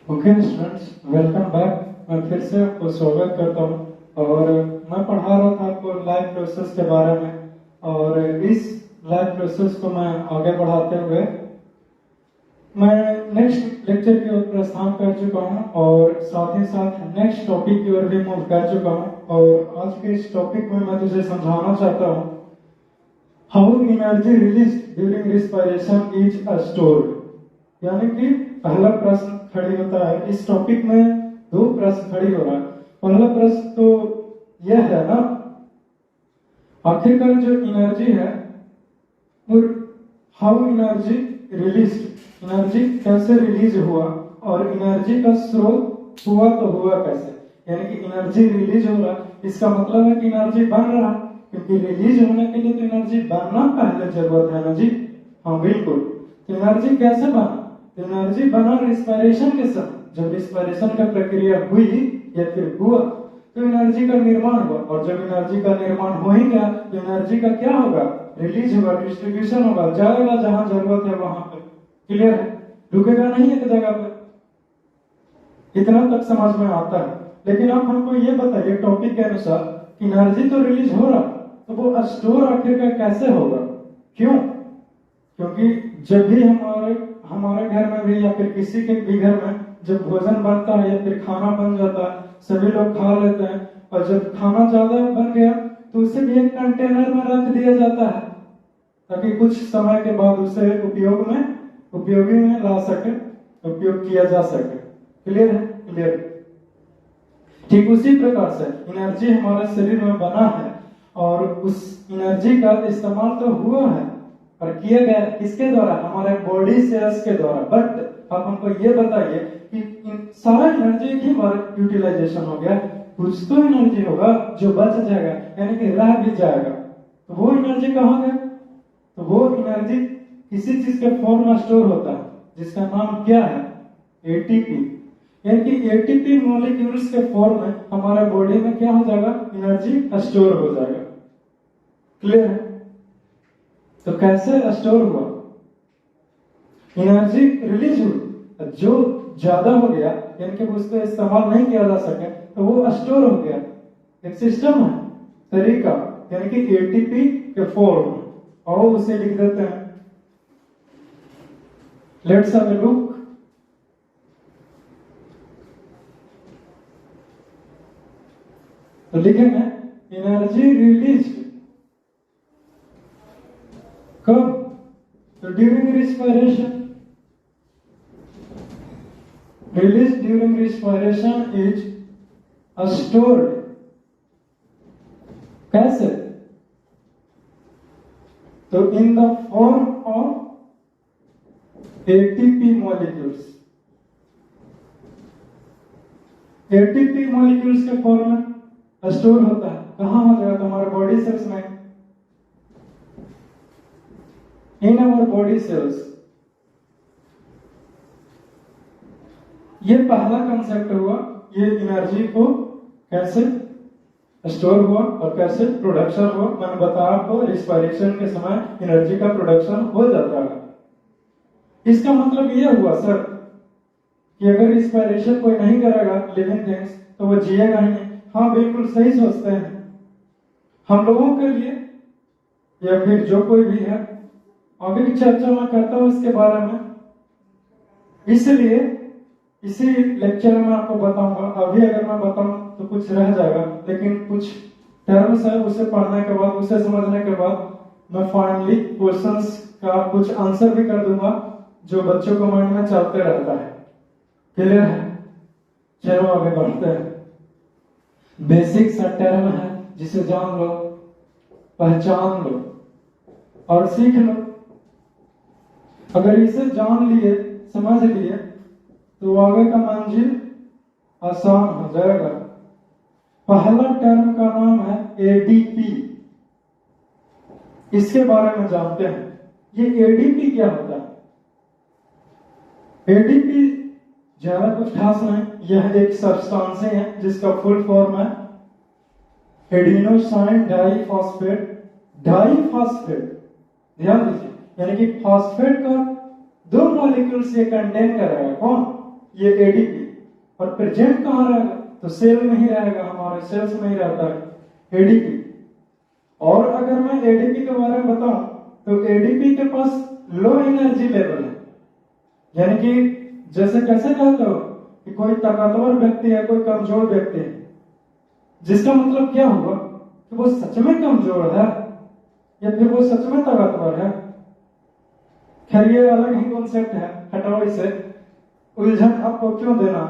Okay students, welcome back. मैं फिर से आपको स्वागत करता हूँ और मैं पढ़ा रहा था आपको लाइफ प्रोसेस के बारे में। और इस लाइफ प्रोसेस को मैं आगे बढ़ाते हुए मैं नेक्स्ट लेक्चर की ओर प्रस्थान कर चुका हूँ और साथ ही साथ नेक्स्ट टॉपिक की ओर भी मूव कर चुका हूँ। और आज के इस टॉपिक में मैं तुझे समझाना चाहता हूँ how energy release during respiration is stored. यानी कि पहला प्रश्न खड़ी होता है इस टॉपिक में, दो प्रश्न खड़ी हो रहा है। पहला प्रश्न तो यह है ना, आखिरकार जो एनर्जी है वो हाउ एनर्जी रिलीज, एनर्जी कैसे रिलीज हुआ और एनर्जी का स्रोत हुआ तो हुआ कैसे। यानी कि एनर्जी रिलीज हो रहा, इसका मतलब है कि एनर्जी बन रहा, क्योंकि रिलीज होने के लिए तो एनर्जी बनना पहले जरूरत है ना जी। हाँ बिल्कुल। तो एनर्जी कैसे बना? एनर्जी बना रिस्पायरेशन के समय, जब रिस्पायरेशन का प्रक्रिया हुई या फिर हुआ तो एनर्जी का निर्माण हुआ। और जब एनर्जी का निर्माण हो ही गया तो एनर्जी का क्या होगा? रिलीज होगा, डिस्ट्रीब्यूशन होगा, जाएगा जहां जरूरत है वहां पे। क्लियर है? रुकेगा नहीं एक जगह पे। इतना तक समझ में आता है। लेकिन आप हमको ये बताइए टॉपिक के अनुसार, एनर्जी तो रिलीज हो रहा तो वो स्टोर आखिरकार कैसे होगा? क्यों? क्योंकि जब भी हमारे घर में भी या फिर किसी के भी घर में जब भोजन बनता है या फिर खाना बन जाता है, सभी लोग खा लेते हैं और जब खाना ज्यादा बन गया तो उसे भी एक कंटेनर में रख दिया जाता है ताकि कुछ समय के बाद उसे उपयोगी में ला सके, उपयोग किया जा सके। क्लियर है? क्लियर। ठीक उसी प्रकार से एनर्जी हमारे शरीर में बना है और उस एनर्जी का इस्तेमाल तो हुआ है और किया गया किसके द्वारा? हमारे बॉडी सेल्स के द्वारा। बट आप हमको ये बताइए कि सारा एनर्जी एक ही बार यूटिलाइजेशन हो गया, कुछ तो एनर्जी होगा जो बच जाएगा, यानी कि रह भी जाएगा। तो वो एनर्जी कहाँ गया? तो वो एनर्जी किसी चीज के फॉर्म में स्टोर होता है जिसका नाम क्या है? एटीपी। यानी कि एटीपी मॉलिक्यूल्स के फॉर्म में हमारे बॉडी में क्या हो जाएगा? एनर्जी स्टोर हो जाएगा। क्लियर है? तो कैसे स्टोर हुआ? एनर्जी रिलीज हुई, जो ज्यादा हो गया यानी कि उसको इस्तेमाल नहीं किया जा सके तो वो स्टोर हो गया। एक सिस्टम है, तरीका, यानी कि एटीपी के फॉर्म। और उसे लिख देते हैं, लेट्स हैव अ लुक। तो लिखेंगे एनर्जी रिलीज कब? तो during respiration. Release during respiration is stored. कैसे? तो in the form of ATP molecules. ATP molecules के फॉर्म में स्टोर होता है। कहाँ हो जाएगा? हमारे बॉडी सेल्स में, in our body cells। ये पहला कंसेप्ट हुआ, ये एनर्जी को कैसे स्टोर हुआ और कैसे प्रोडक्शन हुआ। मैंने बताया आपको रिस्पायरेशन के समय एनर्जी का प्रोडक्शन हो जाता है। इसका मतलब ये हुआ सर कि अगर रिस्पायरेशन कोई नहीं करेगा लिविंग थिंग्स तो वो जिएगा ही नहीं। हाँ बिल्कुल सही सोचते हैं। हम लोगों के लिए या फिर जो कोई भी है, आगे की चर्चा मैं करता हूँ इसके बारे में, इसलिए इसी लेक्चर में आपको बताऊंगा। अभी अगर मैं बताऊं तो कुछ रह जाएगा, लेकिन कुछ टर्म्स है उसे पढ़ने के बाद, उसे समझने के बाद मैं फाइनली क्वेश्चंस का कुछ आंसर भी कर दूंगा जो बच्चों को माइंड में चलते रहता है। क्लियर है? चलो आगे बढ़ते हैं। बेसिक सा टर्म है जिसे जान लो, पहचान लो और सीख लो। अगर इसे जान लिए, समझ लिए तो आगे का मंजिल आसान हो जाएगा। पहला टर्म का नाम है एडीपी। इसके बारे में जानते हैं। ये एडीपी क्या होता है? एडीपी ज्यादा कुछ खास नहीं, यह एक सब्सटेंस है जिसका फुल फॉर्म है एडिनोसाइन डाइफॉस्फेट। डाइफॉस्फेट, ध्यान दीजिए, यानी कि फॉस्फेट का दो मॉलिक्यूल्स ये कंटेन करेगा। कौन? ये एडीपी, और प्रेजेंट कहाँ रहेगा, तो सेल में ही रहेगा, हमारे सेल्स में ही रहता है एडीपी। और अगर मैं एडीपी के बारे में बताऊं तो एडीपी के पास लो एनर्जी लेवल है, यानी कि जैसे कैसे कहते हो कि कोई ताकतवर व्यक्ति है, कोई कमजोर व्यक्ति है, जिसका मतलब क्या हुआ कि वो सच में कमजोर है या फिर वो सच में ताकतवर है। खैर ये अलग ही कॉन्सेप्ट है, हटाओ इसे, उलझन आपको क्यों देना,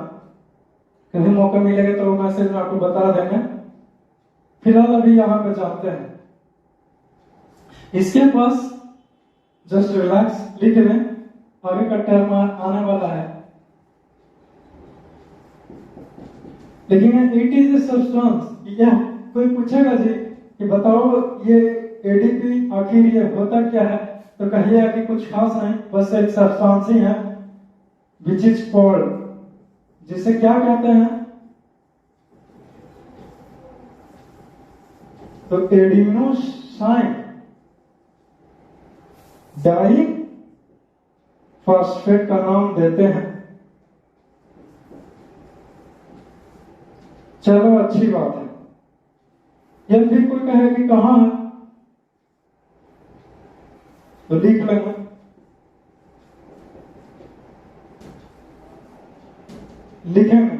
कभी मौका मिलेगा तो मैसेज में आपको बता देंगे। फिलहाल अभी यहां पे जानते हैं। इसके पास जस्ट रिलैक्स लिख लें, आगे का टर्म आने वाला है। लेकिन इट इज ए सब्सटेंस, यह कोई पूछेगा जी कि बताओ ये एडीपी आखिर ये होता क्या है, तो कहिएगा कि कुछ खास नहीं, बस एक सब्सटेंस ही है विच इज कॉल्ड, जिसे क्या कहते हैं, तो एडिनोसाइन डाई फॉस्फेट का नाम देते हैं। चलो अच्छी बात है। यदि भी कोई कहे कि कहां है तो लिख लेंगे। लिखेंगे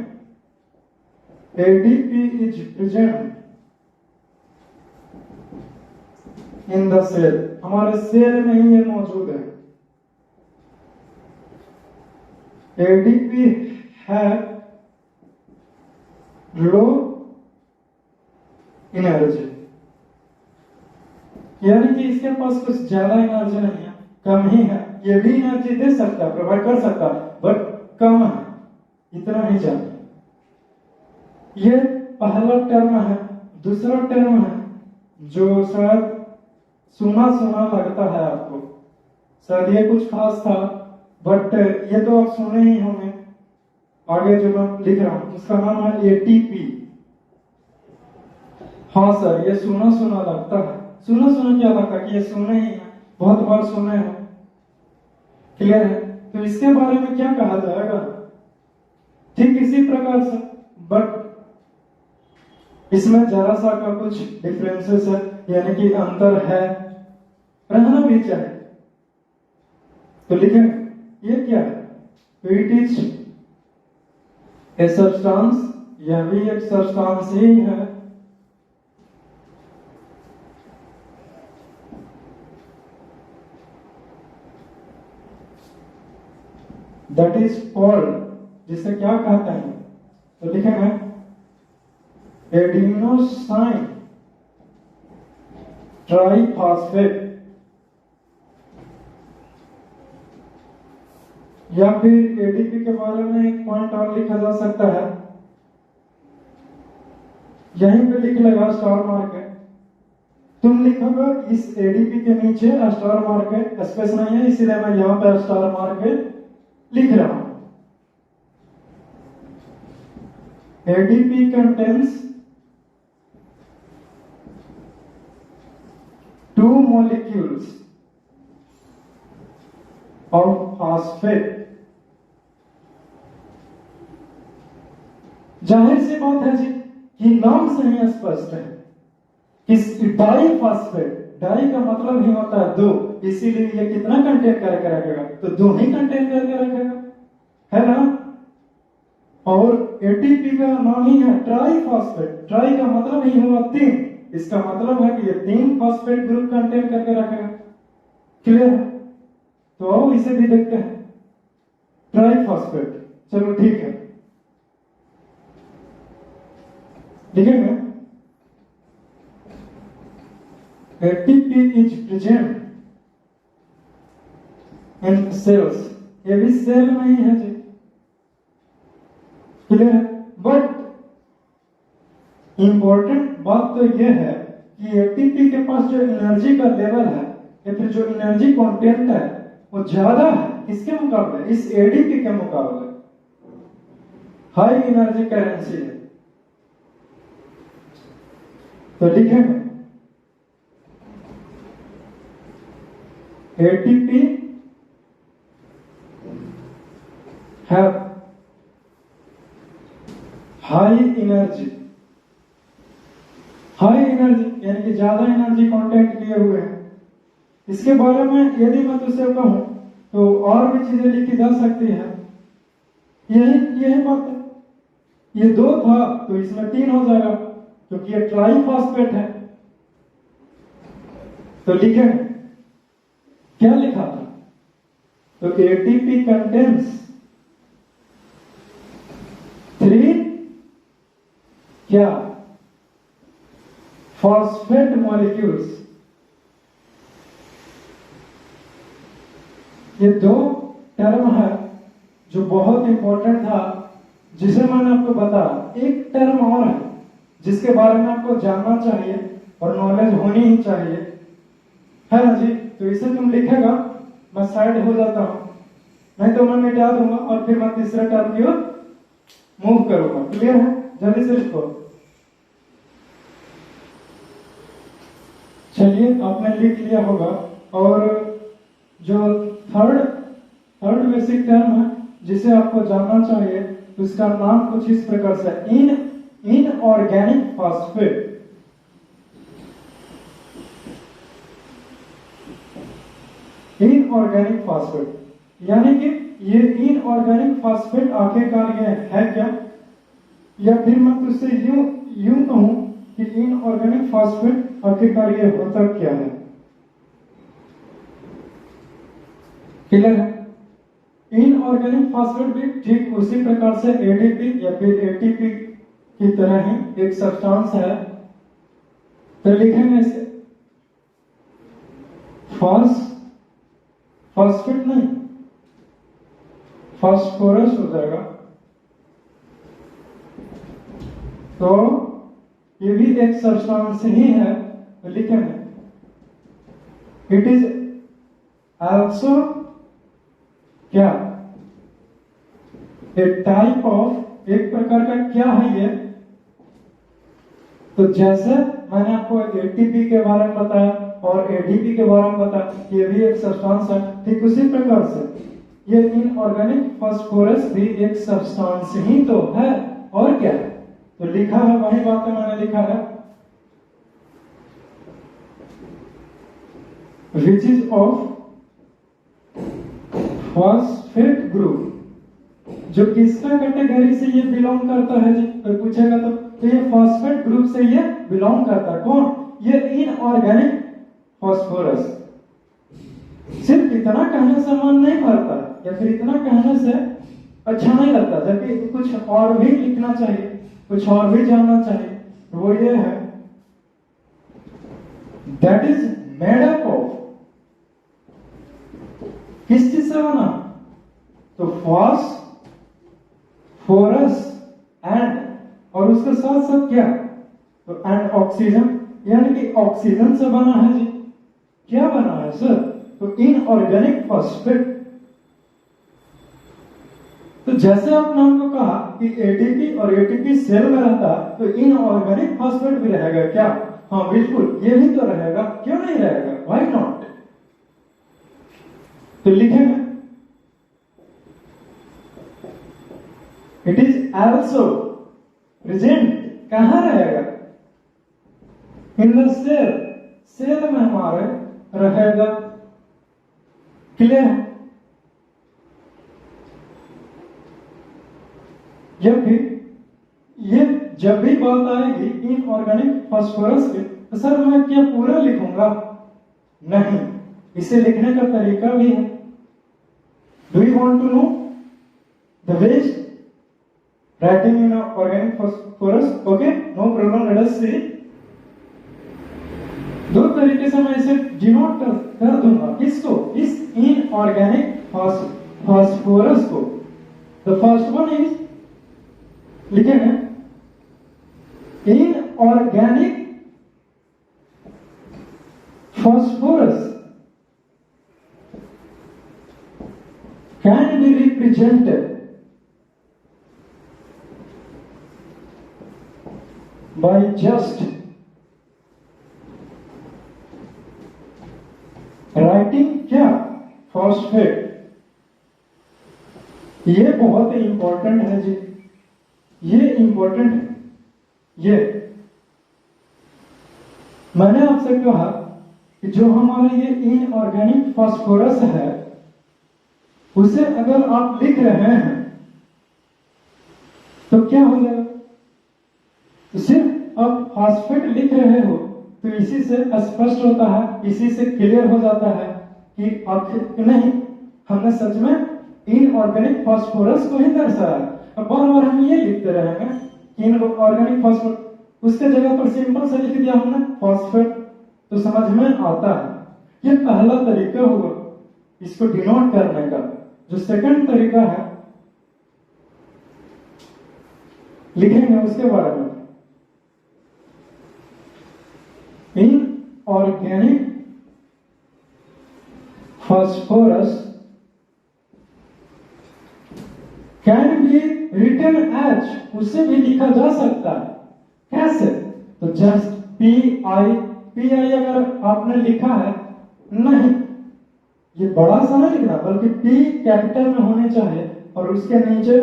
ADP is present in the cell, हमारे सेल में ही ये मौजूद है। एडीपी है लो एनर्जी, यानी कि इसके पास कुछ ज्यादा एनर्जी नहीं है, कम ही है। ये भी एनर्जी दे सकता है, प्रोवाइड कर सकता है, बट कम है, इतना ही जाने। ये पहला टर्म है। दूसरा टर्म है जो शायद सुना सुना लगता है आपको, शायद ये कुछ खास था, बट ये तो आप सुने ही होंगे। आगे जो मैं लिख रहा हूं उसका नाम है एटीपी। हाँ सर, ये सुना सुना लगता है। सुना सुना क्या लगता है कि ये सुने ही है, बहुत बार सुने हैं, क्लियर है। तो इसके बारे में क्या कहा जाएगा, ठीक इसी प्रकार से, बट इसमें जरा सा का कुछ डिफरेंसेस है, यानी कि अंतर है, रहना भी चाहिए। तो लिखेंगे ये क्या है, इट इज ए सब्सटेंस, यह भी एक सब्सटेंस ही है, दैट इज कॉल्ड, जिसे क्या कहते हैं, तो लिखेंगे एडिनोसाइन ट्राइफॉस्फेट, या फिर एडीपी के बारे में एक पॉइंट और लिखा जा सकता है, यहीं पे लिख लेगा स्टार मार्क है। तुम लिखोगे इस एडीपी के नीचे स्टार मार्क है, स्पेस नहीं है, इसीलिए मैं यहां पर स्टार मार्क है लिख रहा हूं। ADP contains 2 molecules of phosphate। जाहिर सी बात है जी कि नाम से ही स्पष्ट है कि डाई फॉस्फेट, डाई का मतलब ही होता है दो, इसीलिए ये कितना कंटेन करके रखेगा, तो दो ही कंटेन करके रखेगा, है ना। और एटीपी का नाम ही है ट्राई फॉस्फेट, ट्राई का मतलब ही हुआ 3, इसका मतलब है कि ये 3 फॉस्फेट ग्रुप कंटेन करके रखेगा, क्लियर है। तो आओ इसे भी देखते हैं, ट्राई फॉस्फेट, चलो ठीक है, लिखेंगे ATP is present in cells, ये भी सेल में ही है जी, क्लियर है। बट इंपॉर्टेंट बात तो यह है कि एटीपी के पास जो एनर्जी का लेवल है या फिर जो एनर्जी कंटेंट है वो ज्यादा है, किसके मुकाबले, इस एडीपी के मुकाबले, हाई एनर्जी करेंसी है। तो लिखेंगे ATP have high energy, high energy यानी कि ज्यादा एनर्जी कंटेंट लिए हुए हैं। इसके बारे में यदि मैं तुझसे कहूं तो और भी चीजें लिखी जा सकती है। यही बात है। ये 2 था तो इसमें 3 हो जाएगा क्योंकि ये ट्राइफॉस्फेट है। तो लिखे क्या लिखा था? तो एटीपी कंटेन्स 3 क्या फॉस्फेट मॉलिक्यूल्स। ये 2 टर्म है जो बहुत इंपॉर्टेंट था, जिसे मैंने आपको बताया। एक टर्म और है जिसके बारे में आपको जानना चाहिए और नॉलेज होनी ही चाहिए, है ना जी? तो इसे तुम लिखेगा, मैं साइड हो जाता हूं, नहीं तो मैं मिटा दूंगा और फिर मैं तीसरे टर्म की ओर मूव करूंगा। क्लियर है? जल्दी से लिखो। चलिए, आपने लिख लिया होगा। और जो थर्ड बेसिक टर्म है जिसे आपको जानना चाहिए, उसका नाम कुछ इस प्रकार से इनऑर्गेनिक फॉस्फेट। इनऑर्गेनिक फॉस्फेट यानी कि ये इनऑर्गेनिक फॉस्फेट आखिरकार ये है क्या? या फिर मैं तुझसे यूं कहूं कि इनऑर्गेनिक फॉस्फेट आखिरकार ये होता क्या है? क्लियर है? इनऑर्गेनिक फॉस्फेट भी ठीक उसी प्रकार से एडीपी या फिर एटीपी की तरह ही एक सब्सटेंस है। तो लिखेंगे इसे फॉस्फेट नहीं, फास्फोरस हो जाएगा। तो ये भी एक सब्सटेंस ही है। तो लिखेंगे इट इज आल्सो क्या ए टाइप ऑफ, एक प्रकार का क्या है ये? तो जैसे मैंने आपको एटीपी के बारे में बताया और एडीपी के बारे में बताया, ये भी एक सब्सटेंस है। ठीक उसी प्रकार से ये इनऑर्गेनिक फास्फोरस भी एक सब्सटेंस ही तो है, और क्या? तो लिखा है, वही बातें मैंने लिखा है, which is of phosphate group. जो किसका कैटेगरी से ये बिलोंग करता है जी? कोई पूछेगा तो ये फॉस्फेट ग्रुप से ये बिलोंग करता है। कौन? ये इनऑर्गेनिक फास्फोरस। सिर्फ इतना कहने से मन नहीं भरता या फिर इतना कहने से अच्छा नहीं लगता, जबकि कुछ और भी लिखना चाहिए, कुछ और भी जानना चाहिए। वो ये है, that is made up of, किस चीज से बना? तो फॉस्फोरस एंड, और उसके साथ साथ क्या? तो एंड ऑक्सीजन, यानी कि ऑक्सीजन से बना है जी। क्या बना है सर? तो इनऑर्गेनिक फॉस्फेट। तो जैसे आपने हमको कहा कि एटीपी और एटीपी सेल में रहता, तो इनऑर्गेनिक फॉस्फेट भी रहेगा क्या? हाँ बिल्कुल, ये भी तो रहेगा, क्यों नहीं रहेगा? Why not? तो लिखेंगे इट इज आल्सो प्रेजेंट, कहां रहेगा? इन द सेल, सेल में हमारे रहेगा। क्लियर है? जब भी बात आएगी इनऑर्गेनिक फास्फोरस की, तो सर मैं क्या पूरा लिखूंगा? नहीं, इसे लिखने का तरीका भी है। Do you want to know the ways writing in organic phosphorus? Okay, no problem, let us see. 2 तरीके से मैं इसे डिनोट कर दूंगा। किसको? इस इनऑर्गेनिक फास्फोरस को। द फर्स्ट वन इज, लिखेंगे inorganic phosphorus can be represented by just writing क्या? phosphate। ये बहुत ही इंपॉर्टेंट है जी, ये इंपॉर्टेंट है। ये मैंने आपसे कहा कि जो हमारे ये इनऑर्गेनिक फास्फोरस है, उसे अगर आप लिख रहे हैं तो क्या हो जाएगा? तो सिर्फ आप फास्फेट लिख रहे हो तो इसी से स्पष्ट होता है, इसी से क्लियर हो जाता है कि आखिर नहीं, हमने सच में इनऑर्गेनिक फास्फोरस को ही दर्शाया। अब बार बार हम ये लिखते रहेंगे कि इनऑर्गेनिक फास्फोरस, उसके जगह पर सिंपल से लिख दिया हमने फॉस्फेट, तो समझ में आता है। ये पहला तरीका हुआ इसको डिनोट करने का। जो सेकंड तरीका है लिखेंगे उसके बारे में। Inorganic phosphorus can be written as, उसे भी लिखा जा सकता है। कैसे? तो जस्ट पी आई अगर आपने लिखा है, नहीं ये बड़ा सा नहीं लिखना, बल्कि पी कैपिटल में होने चाहिए और उसके नीचे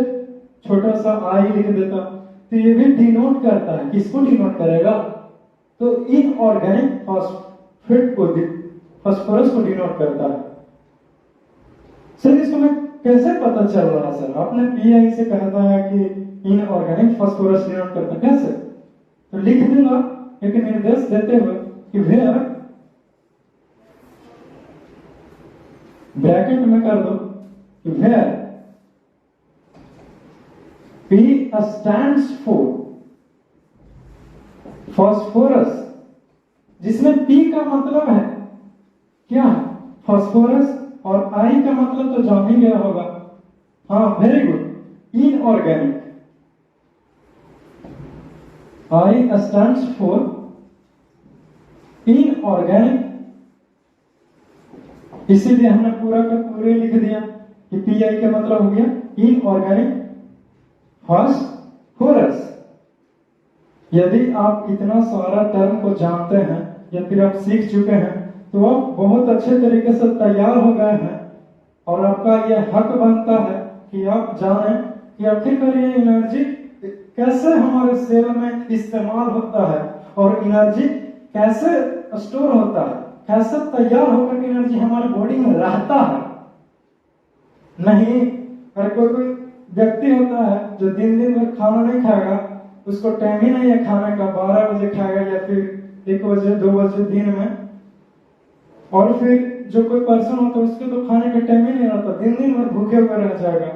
छोटा सा आई लिख देता, तो ये भी डिनोट करता है। किसको डिनोट करेगा? तो इनऑर्गेनिक फास्फेट को, फास्फोरस को डिनोट करता है। सर इसको मैं कैसे पता चल रहा है? सर आपने पीआई से कहता है कि इनऑर्गेनिक फास्फोरस डिनोट करता है, कैसे? तो लिख दूंगा एक निर्देश देते हुए कि वेयर, ब्रैकेट में कर दो कि where P stands for phosphorus, जिसमें P का मतलब है क्या? फास्फोरस, और I का मतलब तो जान ही गया होगा। हाँ very good, inorganic. I stands for inorganic, इसीलिए हमने पूरा का पूरे लिख दिया कि PI का मतलब हो गया इनऑर्गेनिक फास्फोरस। यदि आप इतना सारा टर्म को जानते हैं या फिर आप सीख चुके हैं तो आप बहुत अच्छे तरीके से तैयार हो गए हैं, और आपका यह हक बनता है कि आप जानें कि आखिरकार ये एनर्जी कैसे हमारे सेल में इस्तेमाल होता है और एनर्जी कैसे स्टोर होता है, कैसे तैयार होकर एनर्जी हमारे बॉडी में रहता है। नहीं, अगर कोई व्यक्ति होता है जो दिन भर खाना नहीं खाएगा, उसको टाइम ही नहीं है खाने का, 12 बजे खाएगा या फिर 1 बजे 2 बजे दिन में, और फिर जो कोई पर्सन होता है उसके तो खाने का टाइम ही नहीं रहता, दिन भर भूखे हुए रह जाएगा।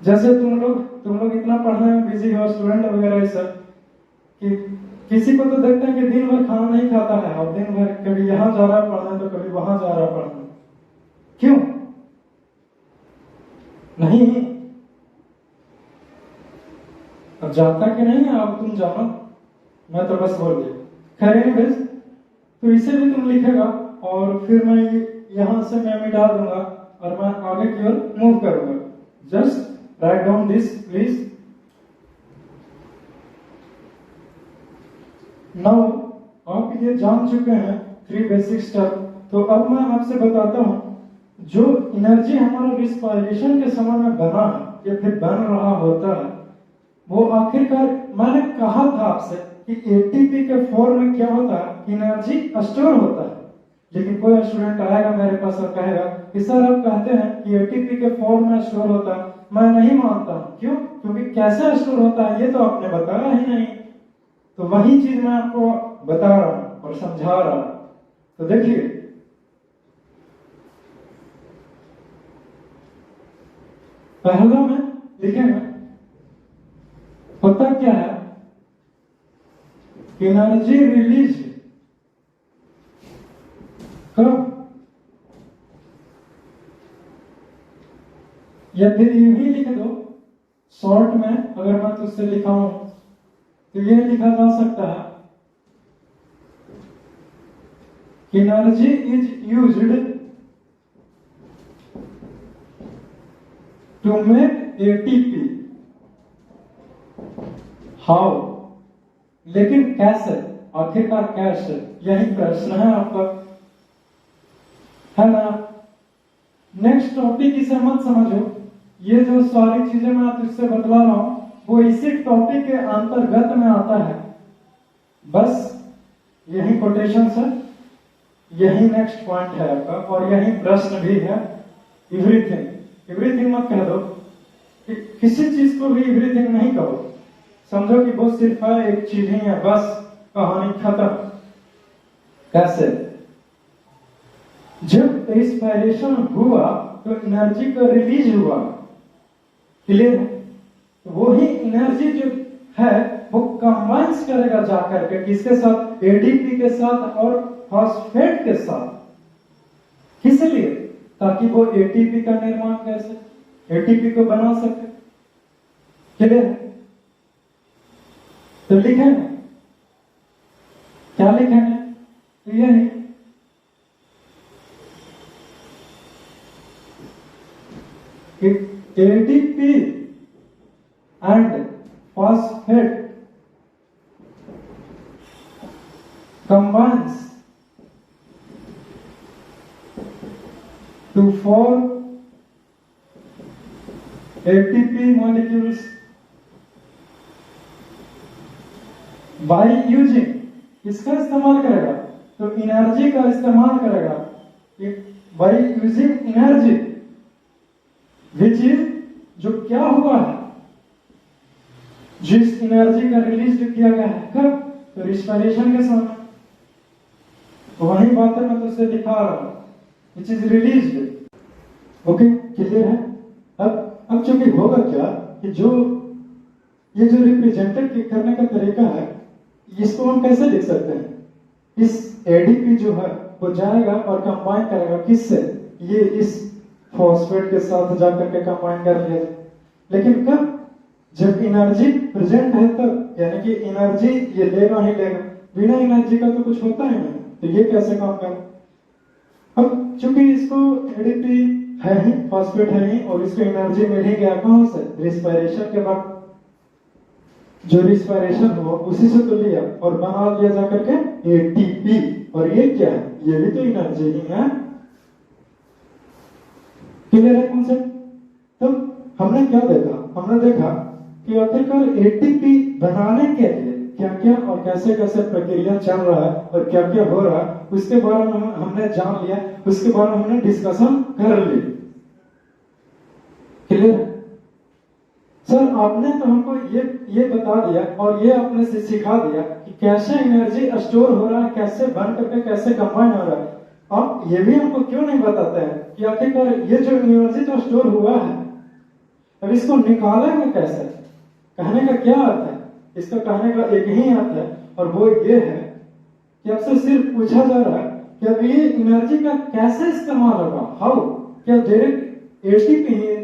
जैसे तुम लोग इतना पढ़ने में बिजी हो, स्टूडेंट वगैरह सब, कि किसी को तो देखते हैं कि दिन भर खाना नहीं खाता है और दिन भर कभी यहाँ जा रहा है पढ़ने तो कभी वहां जा रहा है पढ़ने। क्यों? नहीं, अब जाता कि नहीं है, अब तुम जानो, मैं तो बस बोल दिया। खैर एनीवेज, तो इसे भी तुम लिखेगा और फिर मैं यहां से मैं मिटा दूंगा और मैं आगे की ओर मूव करूंगा। Just write down this please. Now आप ये जान चुके हैं 3 बेसिक स्टेप, तो अब मैं आपसे बताता हूं जो एनर्जी हमारा रिस्पायरेशन के समय में बना है या फिर बन रहा होता है, वो आखिरकार मैंने कहा था आपसे कि एटीपी के फॉर्म में क्या होता है, एनर्जी स्टोर होता है। लेकिन कोई स्टूडेंट आएगा मेरे पास और कहेगा कि सर आप कहते हैं कि एटीपी के फॉर्म में स्टोर होता है, मैं नहीं मानता हूं। क्यों? क्योंकि कैसे स्टोर होता है ये तो आपने बताया ही नहीं। तो वही चीज मैं आपको बता रहा हूं और समझा रहा हूं। तो देखिए, पहला में लिखेंगे होता क्या है, एनर्जी रिलीज कब, या फिर यूं ही लिख दो शॉर्ट में, अगर मैं तुझसे लिखाऊं तो यह लिखा जा सकता है, energy is used to make ATP. How? लेकिन कैसे? आखिरकार कैसे? यही प्रश्न है आपका, है ना? नेक्स्ट टॉपिक इसे मत समझो, ये जो सारी चीजें मैं तुझसे बतला रहा हूं वो इसी टॉपिक के अंतर्गत में आता है। बस यही कोटेशन है, यही नेक्स्ट पॉइंट है आपका, और यही प्रश्न भी है। एवरीथिंग, एवरीथिंग मत कह दो, किसी चीज को भी एवरीथिंग नहीं कहो। समझो कि वो सिर्फ एक चीज ही है, बस कहानी खत्म। कैसे? जब रिस्पायरेशन हुआ तो एनर्जी का रिलीज हुआ, क्लियर है? तो वही एनर्जी जो है वो कंबाइंस करेगा जाकर के किसके साथ? एडीपी के साथ और फॉस्फेट के साथ। किस लिए? ताकि वो एटीपी का निर्माण कर सके, एटीपी को बना सके। क्लियर है? तो लिखेंगे क्या? लिखेंगे तो यही ADP and phosphate combines to form ATP molecules by using, इसका इस्तेमाल करेगा तो एनर्जी का इस्तेमाल करेगा, by using energy which is, जो क्या हुआ है, जिस एनर्जी का रिलीज किया गया है कब? तो रिस्पायरेशन के समय। तो वही बात है, मैं तो उसे दिखा रहा हूं, which is released. Okay, clear है? अब चूंकि होगा क्या कि जो ये जो रिप्रेजेंटेड करने का तरीका है, इसको हम कैसे लिख सकते हैं? इस एडीपी जो है वो जाएगा और कंबाइन करेगा किससे? ये इस फॉस्फेट के साथ जाकर के कंबाइन कर लिया। लेकिन कब? जब एनर्जी प्रेजेंट है तब, यानी कि एनर्जी ये लेगा ही लेगा, बिना एनर्जी का तो कुछ होता ही नहीं। तो ये कैसे काम कर? अब चूंकि इसको एडीपी है ही, फॉस्फेट है ही, और इसको एनर्जी मिल ही गया कहां से? रिस्पायरेशन के बाद। जो रिस्पायरेशन हुआ उसी से तो लिया और बना लिया जाकर के एटीपी। और ये क्या है? ये भी तो एनर्जी ही है। क्लियर है कॉन्सेप्ट? तो हमने क्या देखा? हमने देखा कि आखिरकार एटीपी बनाने के लिए क्या क्या और कैसे कैसे प्रक्रिया चल रहा है और क्या क्या हो रहा है, उसके बारे में हमने जान लिया, उसके बारे में हमने डिस्कशन कर ली। क्लियर? सर आपने तो हमको ये बता दिया और ये आपने से सिखा दिया कि कैसे एनर्जी स्टोर हो रहा है, कैसे बन करके कैसे कंबाइन हो रहा है। आप ये भी हमको क्यों नहीं बताते हैं कि आखिरकार ये जो एनर्जी तो स्टोर हुआ है, अब इसको निकालेंगे कैसे? कहने का क्या अर्थ है? इसका कहने का एक ही अर्थ है, और वो ये है कि आपसे सिर्फ पूछा जा रहा है कि अब ये एनर्जी का कैसे इस्तेमाल होगा। हाउ? क्या डायरेक्ट एटीपी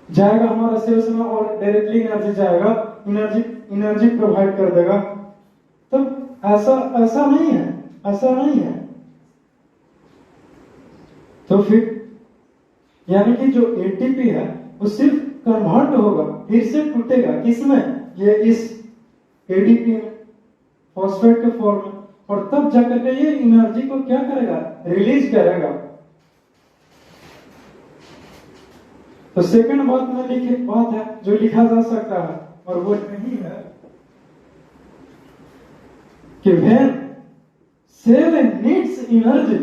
जाएगा हमारा सेल्स में और डायरेक्टली एनर्जी जाएगा, एनर्जी प्रोवाइड कर देगा? तो ऐसा नहीं है, ऐसा नहीं है। तो फिर यानी कि जो एटीपी है वो सिर्फ कन्वर्ट होगा, फिर से टूटेगा किसमें? ये इस एडीपी में, फॉस्फेट के फॉर्म में, और तब जाकर के ये एनर्जी को क्या करेगा? रिलीज करेगा। तो सेकंड बात में लिखी बात है जो लिखा जा सकता है, और वो यही है कि when cell needs energy,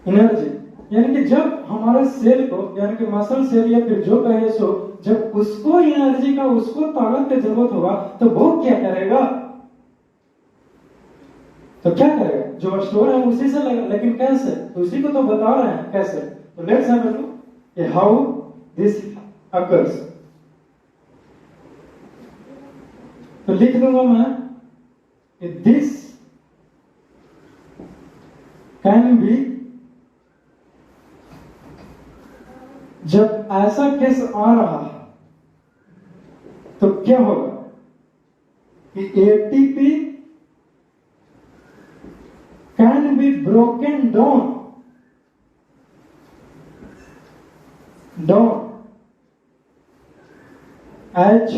energy यानी कि जब हमारे सेल को, यानी कि मसल सेल या फिर जो कहे सो, जब उसको एनर्जी का, उसको ताकत की जरूरत होगा तो वो क्या करेगा? तो क्या करेगा? जो स्टोर है उसी से लगेगा। लेकिन कैसे? तो उसी को तो बता रहे हैं कैसे। तो let's have a look how this occurs. तो लिख दूंगा मैं दिस कैन बी, जब ऐसा केस आ रहा है तो क्या होगा कि ATP can be broken down as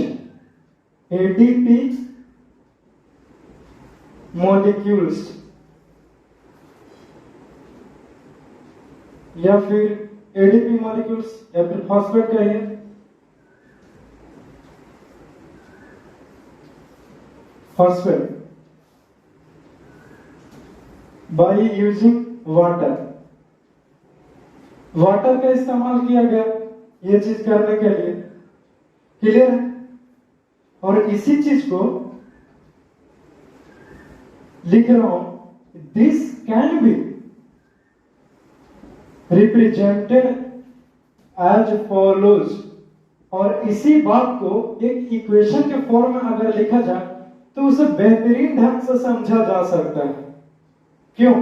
ADP molecules या फिर एडीपी मॉलिक्यूल्स या फिर फॉस्फेट कहिए। Phosphate by using water, water का इस्तेमाल किया गया ये चीज करने के लिए। क्लियर है? और इसी चीज को लिख रहा हूं, this can be represented as follows. और इसी बात को एक इक्वेशन के फॉर्म में अगर लिखा जाए तो उसे बेहतरीन ढंग से समझा जा सकता है। क्यों?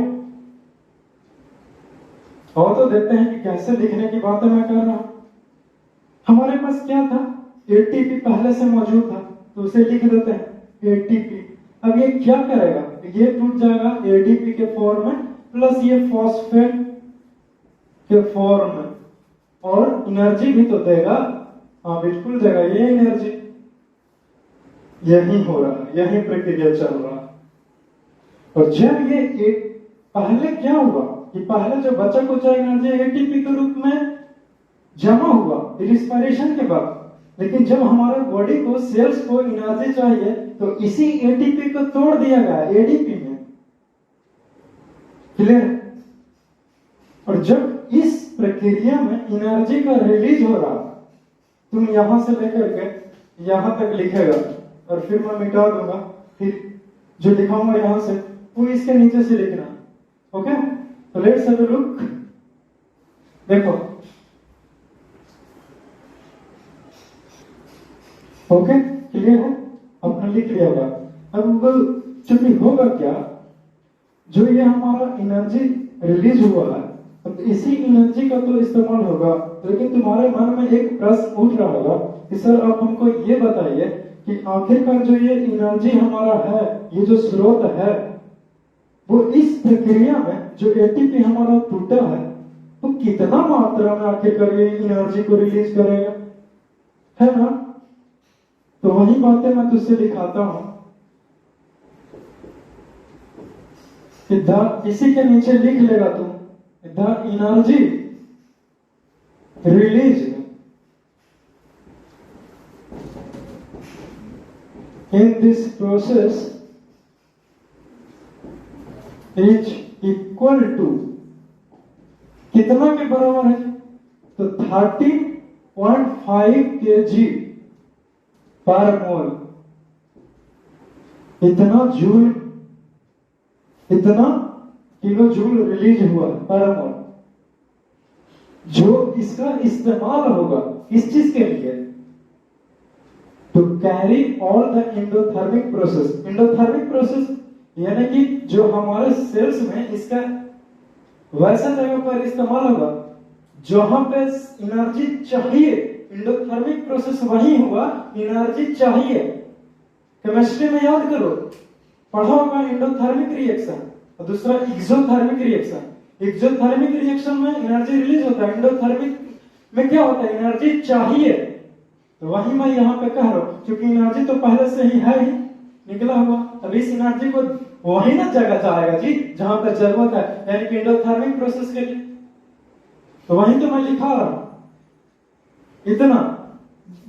और तो देखते हैं कि कैसे लिखने की बातें मैं कर रहा हूं। हमारे पास क्या था, एटीपी पहले से मौजूद था तो उसे लिख देते हैं एटीपी। अब ये क्या करेगा, ये टूट जाएगा एडीपी के फॉर्म में प्लस ये फॉस्फेट के फॉर्म में, और एनर्जी भी तो देगा। हाँ बिल्कुल देगा, ये एनर्जी यही हो रहा है, यही प्रक्रिया चल रहा है। और जब ये एक पहले क्या हुआ कि पहले जो बचा कुचा एनर्जी एटीपी के रूप में जमा हुआ रिस्पायरेशन के बाद, लेकिन जब हमारे बॉडी को सेल्स को एनर्जी चाहिए तो इसी एटीपी को तोड़ दिया गया एडीपी में। क्लियर? और जब इस प्रक्रिया में एनर्जी का रिलीज हो रहा, तुम यहां से लेकर के यहां तक लिखेगा और फिर मैं मिटा दूंगा, फिर जो लिखाऊंगा यहां से वो इसके नीचे से लिखना। ओके, तो लेट्स हैव अ लुक। देखो, ओके क्लियर है, आपने लिख लिया होगा। अब चूंकि होगा क्या, जो ये हमारा एनर्जी रिलीज हुआ है, अब इसी एनर्जी का तो इस्तेमाल होगा। लेकिन तुम्हारे मन में एक प्रश्न उठ रहा होगा कि सर आप हमको ये बताइए कि आखिरकार जो ये एनर्जी हमारा है, ये जो स्रोत है, वो इस प्रक्रिया में जो एटीपी हमारा टूटा है वो कितना मात्रा में आखिरकार ये एनर्जी को रिलीज करेगा, है ना? तो वही बातें मैं तुझसे लिखाता हूं कि इसी के नीचे लिख लेगा तू, the energy release in this process is equal to, कितना के बराबर है? तो 30.5 kg पर मोल। इतना जूल, इतना किलो जूल रिलीज हुआ पर मोल, जो इसका इस्तेमाल होगा किस चीज के लिए? To carry all the endothermic process. Endothermic process यानी कि जो हमारे सेल्स में इसका वैसा जगह पर इस्तेमाल होगा जहां पे एनर्जी चाहिए। एंडोथर्मिक प्रोसेस वही हुआ, एनर्जी चाहिए। केमिस्ट्री में याद करो, पढ़ा होगा एंडोथर्मिक रिएक्शन और दूसरा एक्सोथर्मिक रिएक्शन। एक्सोथर्मिक रिएक्शन में एनर्जी रिलीज होता है, एंडोथर्मिक में क्या होता है, एनर्जी चाहिए। तो वही मैं यहाँ पे कह रहा हूँ, क्योंकि एनर्जी तो पहले से ही है ही निकला हुआ, अब इस एनर्जी को वही ना जगह जाएगा जी जहां पर जरूरत है, यानी कि एंडोथर्मिक प्रोसेस के लिए। तो वही तो मैं लिखा रहा हूं, इतना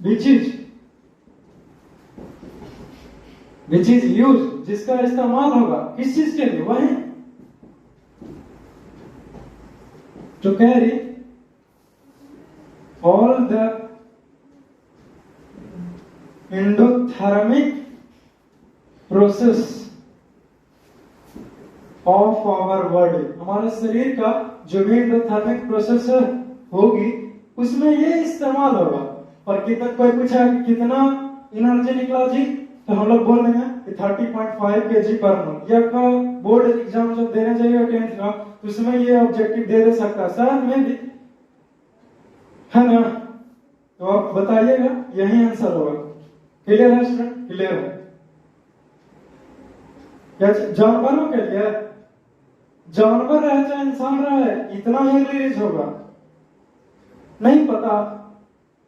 विच इज यूज, जिसका इस्तेमाल होगा किस चीज के लिए? वही to carry all the endothermic process of our body. हमारे शरीर का जो भी एंडोथर्मिक प्रोसेस होगी उसमें ये इस्तेमाल होगा। और कितना, कोई पूछा कि कितना एनर्जी निकला जी, तो हम लोग बोल रहे हैं कि 30.5 kg पर मोल। या का बोर्ड एग्जाम जब देने जाइएगा 10th का, तो उसमें ये ऑब्जेक्टिव दे सकता है शायद में भी, है ना? तो आप बताइएगा, यही आंसर होगा। क्लियर है स्टूडेंट? क्लियर है? क्या जानवरों के लिए, जानवर रहे चाहे इंसान रहे, इतना ही रिलीज होगा? नहीं पता।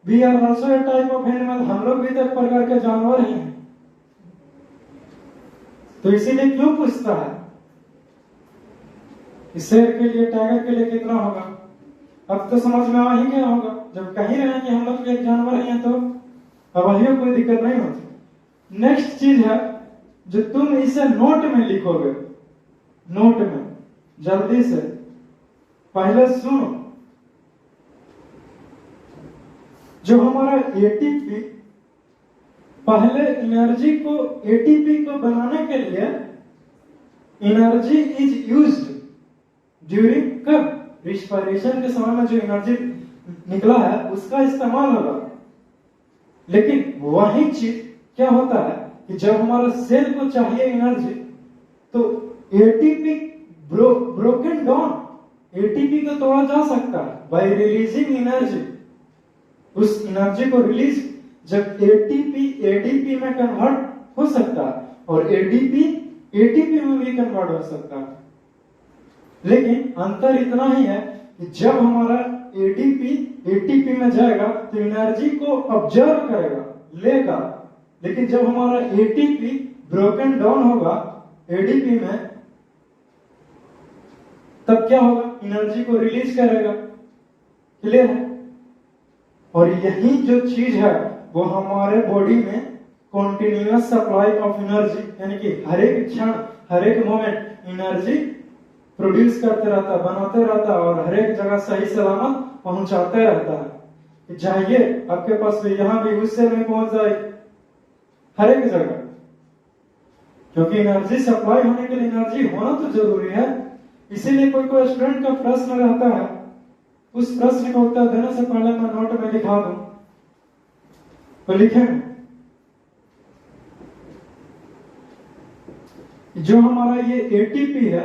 We are also a type of animal, हम लोग भी तो एक प्रकार के जानवर ही हैं। तो इसीलिए क्यों पूछता है शेर के लिए, टाइगर के लिए कितना होगा? अब तो समझ में आ ही गया होगा, जब कह ही रहे हैं कि हम लोग एक जानवर हैं तो अब वही कोई दिक्कत नहीं होती। नेक्स्ट चीज है जो तुम इसे नोट में लिखोगे, नोट में जल्दी से पहले सुनो। जो हमारा एटीपी, पहले एनर्जी को, एटीपी को बनाने के लिए एनर्जी इज यूज्ड ड्यूरिंग, कब? रिस्पायरेशन के समय में जो एनर्जी निकला है उसका इस्तेमाल होगा। लेकिन वही चीज क्या होता है कि जब हमारा सेल को चाहिए एनर्जी तो एटीपी ब्रोकन डाउन, एटीपी को तोड़ा जा सकता है बाय रिलीजिंग एनर्जी। उस एनर्जी को रिलीज, जब एटीपी एडीपी में कन्वर्ट हो सकता है और एडीपी एटीपी में भी कन्वर्ट हो सकता है। लेकिन अंतर इतना ही है कि जब हमारा एडीपी एटीपी में जाएगा तो एनर्जी को ऑब्जर्व करेगा, लेगा। लेकिन जब हमारा एटीपी ब्रोकन डाउन होगा एडीपी में, तब क्या होगा? एनर्जी को रिलीज करेगा। क्लियर है? और यही जो चीज है वो हमारे बॉडी में कॉन्टिन्यूअस सप्लाई ऑफ एनर्जी, यानी कि हर एक क्षण, हर एक मोमेंट एनर्जी प्रोड्यूस करते रहता है, बनाते रहता है और हर एक जगह सही सलामत पहुंचाते रहता है। चाहिए आपके पास भी, यहां भी उससे नहीं पहुंच जाए हर एक जगह, क्योंकि एनर्जी सप्लाई होने के लिए एनर्जी होना तो जरूरी है। इसीलिए कोई कोई स्टूडेंट का प्रश्न रहता है, उस प्रश्न का उत्तर देने से पहले मैं नोट में लिखा दूं तो लिखें जो हमारा ये एटीपी है,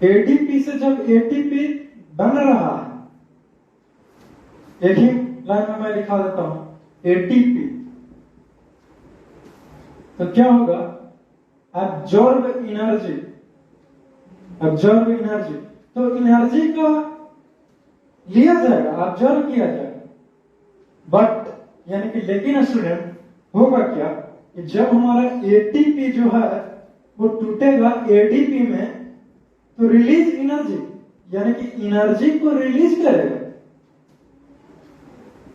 एडीपी से जब एटीपी बन रहा है, एक ही लाइन में मैं लिखा देता हूं एटीपी, तो क्या होगा? एब्जॉर्ब एनर्जी, एब्जॉर्ब एनर्जी, तो एनर्जी का लिया जाएगा, ऑब्जर्व किया जाएगा। बट यानी कि लेकिन स्टूडेंट होगा क्या कि जब हमारा एटीपी जो है वो टूटेगा एडीपी में तो रिलीज एनर्जी, यानी कि एनर्जी को रिलीज करेगा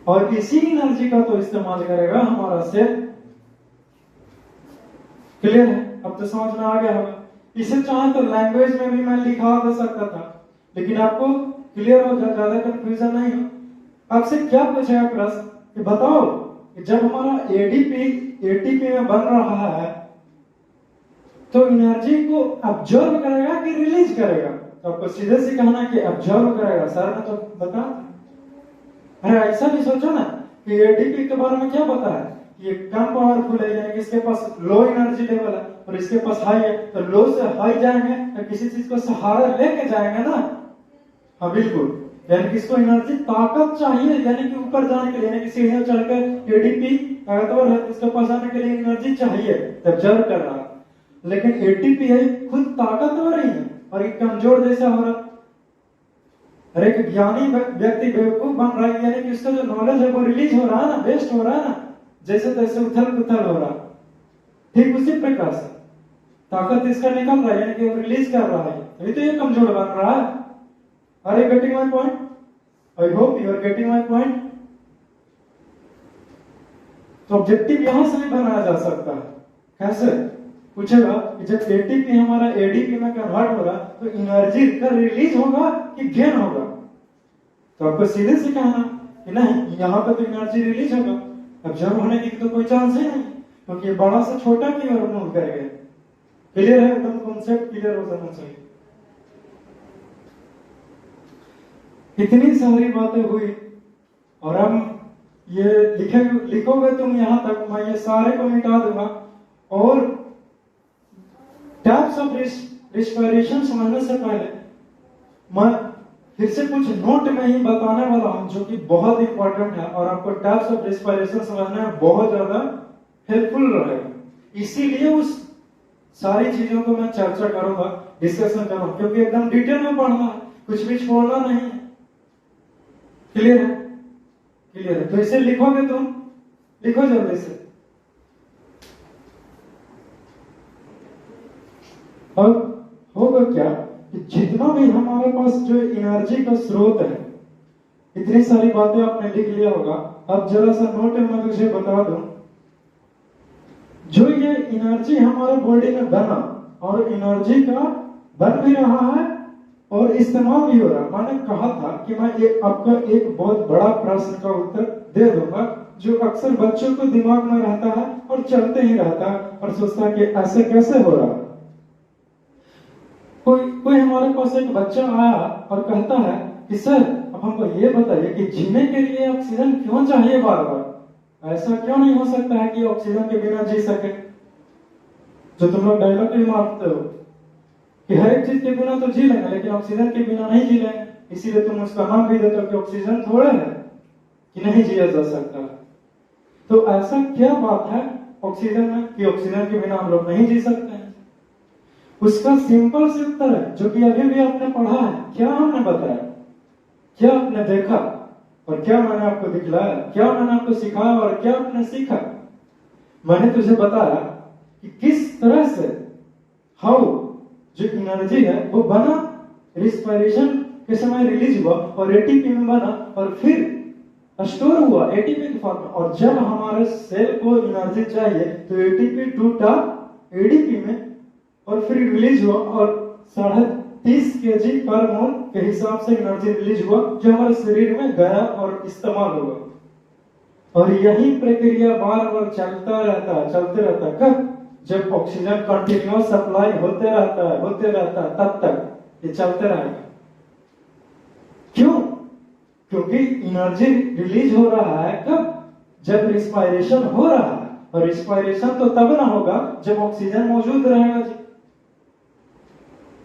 और इसी एनर्जी का तो इस्तेमाल करेगा हमारा सेल। क्लियर है? अब तो समझ में आ गया होगा। इसे चाहे तो लैंग्वेज में भी मैं लिखा दे सकता था, लेकिन आपको क्लियर हो जाए, ज्यादा कंफ्यूजन नहीं हो। आपसे क्या पूछेगा प्रश्न कि बताओ कि जब हमारा एडीपी एटीपी में बन रहा है तो एनर्जी को ऑब्जर्व करेगा कि रिलीज करेगा? तो आपको सीधे से कहना कि ऑब्जर्व करेगा। सर ने तो बता, अरे ऐसा भी सोचो ना कि एडीपी के बारे में क्या पता है, ये कम पावरफुल है, यानी कि इसके पास लो एनर्जी लेवल है और इसके पास हाई है, तो लो से हाई जाएंगे तो किसी चीज को सहारा लेके जाएंगे ना। हाँ बिल्कुल, यानी कि इसको एनर्जी ताकत चाहिए, यानी कि ऊपर जाने के लिए, यानी कि सीढ़ियां चढ़कर एडीपी ताकतवर है, इसके पास जाने के लिए एनर्जी चाहिए, ऑब्जर्व कर रहा है। लेकिन एटीपी है खुद ताकतवर ही है और ये कमजोर जैसा हो रहा। अरे एक ज्ञानी व्यक्ति बेवकूफ बन रहा है, यानी कि उसका जो नॉलेज है वो रिलीज हो रहा है ना, वेस्ट हो रहा है ना, जैसे तैसे उथल पुथल हो रहा। ठीक उसी प्रकार से ताकत इसका निकल रहा है, यानी कि रिलीज कर रहा है, अभी तो ये कमजोर बन रहा है। Are you getting my point? I hope you are getting my point. तो ऑब्जेक्टिव यहां से भी बनाया जा सकता है। कैसे? पूछेगा कि जब एटीपी हमारा एडीपी में कन्वर्ट होगा तो एनर्जी का रिलीज होगा कि गेन होगा? तो आपको सीधे से कहना कि नहीं, यहाँ पे तो एनर्जी रिलीज होगा, ऑब्जर्व होने की तो कोई चांस ही नहीं, क्योंकि ये बड़ा से छोटा की ओर मूव करेगा। क्लियर है? एकदम कॉन्सेप्ट क्लियर हो जाना चाहिए। इतनी सारी बातें हुई और हम ये लिखोगे तुम यहां तक, मैं ये सारे को मिटा दूंगा और टाइप्स ऑफ रिस्पायरेशन समझने से पहले मैं फिर से कुछ नोट में ही बताने वाला हूं जो कि बहुत इंपॉर्टेंट है और आपको टाइप्स ऑफ रिस्पायरेशन समझने में बहुत ज्यादा हेल्पफुल रहेगा। इसीलिए उस सारी चीजों को मैं चर्चा करूंगा, डिस्कशन करूंगा, क्योंकि एकदम डिटेल में पढ़ना है, कुछ भी छोड़ना नहीं है। क्लियर है? क्लियर है? तो इसे लिखोगे तुम, लिखो जल्दी से। अब होगा क्या कि जितना भी हमारे पास जो एनर्जी का स्रोत है, इतनी सारी बातें आपने लिख लिया होगा। अब जरा सा नोट में मैं तुझे बता दूं, जो ये एनर्जी हमारे बॉडी में बना और एनर्जी का बन भी रहा है और इस्तेमाल भी हो रहा है। मैंने कहा था कि मैं आपका एक बहुत बड़ा प्रश्न का उत्तर दे दूंगा जो अक्सर बच्चों को दिमाग में रहता है और चलते ही रहता है और सोचता है कि ऐसे कैसे हो रहा है। कोई हमारे पास एक बच्चा आया और कहता है कि सर अब हमको ये बताइए कि जीने के लिए ऑक्सीजन क्यों चाहिए बार बार, ऐसा क्यों नहीं हो सकता है कि ऑक्सीजन के बिना जी सके। जो तुम लोग डायलॉग भी मारते हो कि हर एक चीज के बिना तो जी लेंगे लेकिन ऑक्सीजन के बिना नहीं जी लेंगे, इसीलिए तुम उसका नाम भी देते हो कि ऑक्सीजन थोड़ा है कि नहीं जिया जा सकता। तो ऐसा क्या बात है ऑक्सीजन में कि ऑक्सीजन के बिना हम लोग नहीं जी सकते हैं? उसका सिंपल से उत्तर है जो कि अभी भी आपने पढ़ा है। क्या हमने बताया, क्या आपने देखा और क्या मैंने आपको दिखलाया, क्या मैंने आपको सिखाया और क्या आपने सीखा। मैंने तुझे बताया कि किस तरह से हाउ जो एनर्जी है वो बना, रिस्पायरेशन के समय रिलीज हुआ और एटीपी में बना और फिर स्टोर हुआ एटीपी के फॉर्म में। और जब हमारे सेल को एनर्जी चाहिए तो एटीपी टूटा एडीपी में और फिर रिलीज हुआ और 30.5 kg पर मोल के हिसाब से एनर्जी रिलीज हुआ जो हमारे शरीर में गया और इस्तेमाल हुआ। और यही प्रक्रिया बार बार चलता रहता है, चलते रहता है। कब? जब ऑक्सीजन कंटिन्यूअस सप्लाई होते रहता है तब तक ये चलते रहेगा। क्यों? क्योंकि एनर्जी रिलीज हो रहा है कब? जब रिस्पायरेशन हो रहा है और रिस्पायरेशन तो तब ना होगा जब ऑक्सीजन मौजूद रहेगा जी।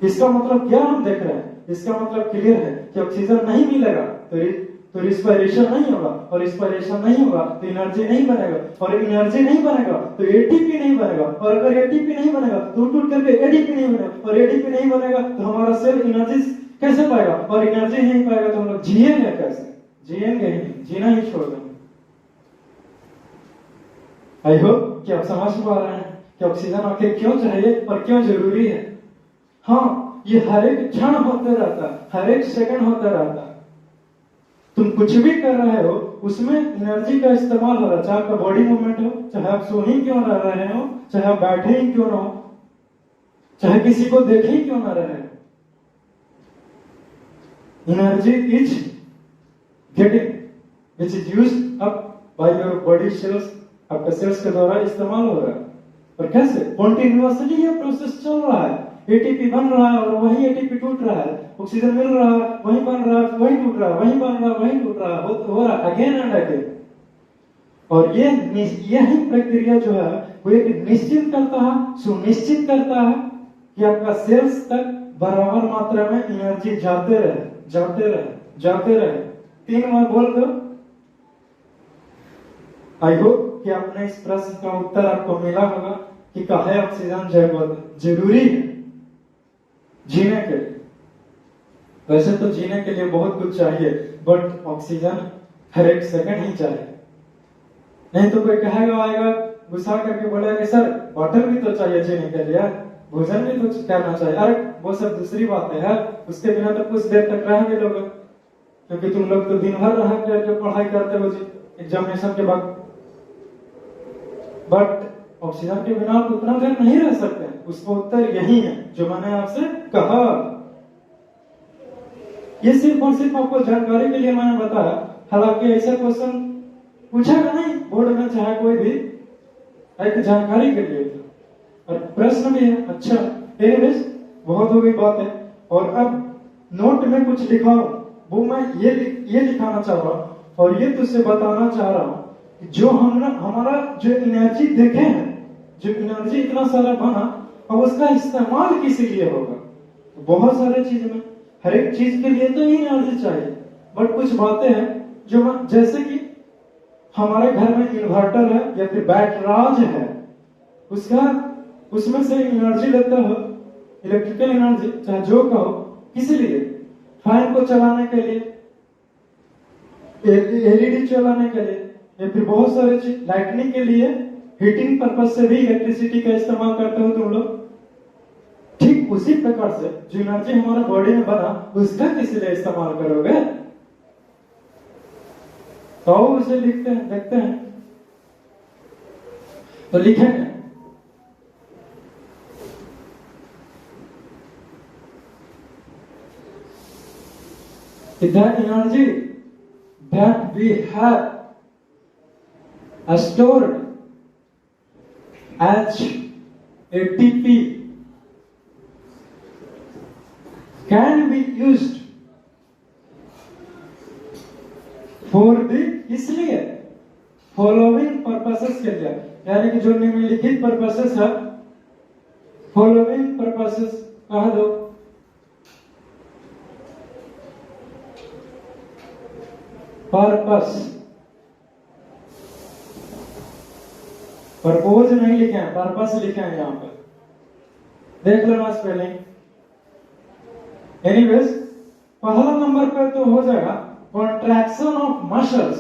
इसका मतलब क्या हम देख रहे हैं? इसका मतलब क्लियर है कि ऑक्सीजन नहीं मिलेगा तो रिस्पायरेशन नहीं होगा और रिस्पायरेशन नहीं होगा तो एनर्जी नहीं बनेगा और एनर्जी नहीं बनेगा तो एटीपी नहीं बनेगा और अगर एटीपी नहीं बनेगा तो टूट करके एडीपी नहीं बनेगा और एडीपी नहीं बनेगा तो हमारा सेल एनर्जी कैसे पाएगा और एनर्जी नहीं पाएगा तो हम लोग जिएंगे कैसे? जिएंगे ही नहीं, जीना ही छोड़ देंगे। आई होप कि आप समझ पा रहे हैं कि ऑक्सीजन आखिर क्यों चाहिए और क्यों जरूरी है। हाँ, ये हर एक क्षण होते रहता है, हर एक सेकंड होता रहता है। तुम कुछ भी कर रहे हो उसमें एनर्जी का इस्तेमाल हो रहा है, चाहे आपका बॉडी मूवमेंट हो, चाहे आप सो ही क्यों ना रहे हो, चाहे आप बैठे ही क्यों ना हो, चाहे किसी को देखे ही क्यों ना रहे। Energy is getting which is used up by your body cells, आपके सेल्स के द्वारा इस्तेमाल हो रहा है। और कैसे? कॉन्टिन्यूअसली ये प्रोसेस चल रहा है। एटीपी बन रहा है और वही एटीपी टूट रहा है, ऑक्सीजन मिल रहा है वही बन रहा है वही टूट रहा है, वही बन रहा है वही टूट रहा है, हो रहा है अगेन एंड अगेन। और यही प्रक्रिया जो है वो एक निश्चित करता है, सुनिश्चित करता है कि आपका सेल्स तक बराबर मात्रा में एनर्जी जाते रहे जाते रहे जाते रहे। 3 बार बोल दो। आई होप कि आपने इस प्रश्न का उत्तर आपको मिला होगा कि काहे ऑक्सीजन जरूरी है जीने के लिए। वैसे तो जीने के लिए बहुत कुछ चाहिए बट ऑक्सीजन हर एक सेकंड ही चाहिए। नहीं तो कोई कहेगा आएगा गुस्सा करके बोलेगा सर वाटर भी तो चाहिए जीने के लिए, भोजन भी तो करना चाहिए। अरे वो सब दूसरी बात है यार, उसके बिना तो कुछ देर तक रहेंगे लोग, क्योंकि तुम लोग तो दिन भर रह करके पढ़ाई करते हो जी एग्जामिनेशन के बाद। बट ऑक्सीजन के बिना आप उतना देर नहीं रह सकते। उसका उत्तर यही है जो मैंने आपसे कहा। ये सिर्फ और सिर्फ आपको जानकारी के लिए मैंने बताया। हालांकि ऐसा क्वेश्चन पूछेगा नहीं बोर्ड में, चाहे कोई भी, एक जानकारी के लिए था और प्रश्न भी है। अच्छा एनीवेज बहुत हो गई बात है और अब नोट में कुछ लिखा वो मैं ये लिखाना चाह रहा हूँ और ये तुझसे बताना चाह रहा हूँ कि जो हमारा जो एनर्जी देखे हैं, जो एनर्जी इतना सारा बना अब उसका इस्तेमाल किस लिए होगा? बहुत सारे चीज में, हर एक चीज के लिए तो एनर्जी चाहिए बट कुछ बातें हैं जो जैसे कि हमारे घर में इन्वर्टर है या फिर बैटराज है, उसमें से एनर्जी लेते हो, इलेक्ट्रिकल एनर्जी चाहे जो कहो, किस लिए? फैन को चलाने के लिए, एलईडी चलाने के लिए या फिर बहुत सारे चीज, लाइटनिंग के लिए, हीटिंग पर्पज से भी इलेक्ट्रिसिटी का इस्तेमाल करते हो तुम लोग। ठीक ठीक उसी प्रकार से जो एनर्जी हमारे बॉडी में बना उसका किस लिए इस्तेमाल करोगे? तो उसे लिखते हैं, देखते हैं। तो लिखेंगे the energy that we have stored as ATP can be used for the इसलिए फॉलोइंग पर्पसेस के लिए, यानी कि जो निम्नलिखित पर्पसेस है, फॉलोइंग पर्पसेस कह दो। पर्पस, परपोज नहीं लिखे हैं, पर्पस लिखे हैं यहां पर, देख लेना स्पेलिंग। एनीवेज पहला नंबर पर तो हो जाएगा कॉन्ट्रैक्शन ऑफ मसल्स,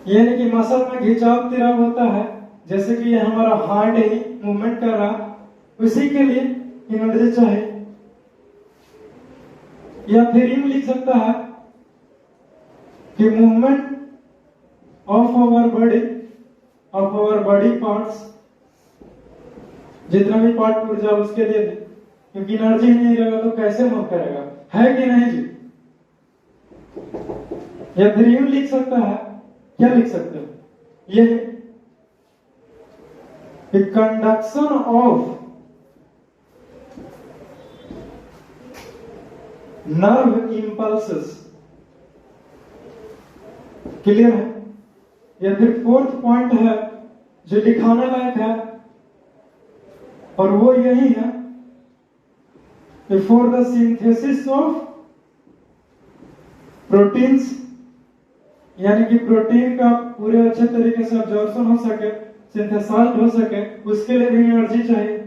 यानी कि मसल में खिंचाव तिराव होता है, जैसे कि ये हमारा हार्ट ही मूवमेंट कर रहा, उसी के लिए एनर्जी चाहिए। या फिर यूं लिख सकता है कि movement of our body parts, जितना भी पार्ट टूट जाए उसके लिए भी, क्योंकि एनर्जी नहीं रहेगा तो कैसे मूव करेगा, है कि नहीं जी? या फिर यूं लिख सकता है, क्या लिख सकते हो, ये conduction of nerve impulses, clear है? या फिर फोर्थ पॉइंट है जो दिखाने लायक है, और वो यही है, for the synthesis of proteins, यानी कि प्रोटीन का पूरे अच्छे तरीके से अब्जॉर्प्शन हो सके, सिंथेसाइज हो सके, उसके लिए भी एनर्जी चाहिए।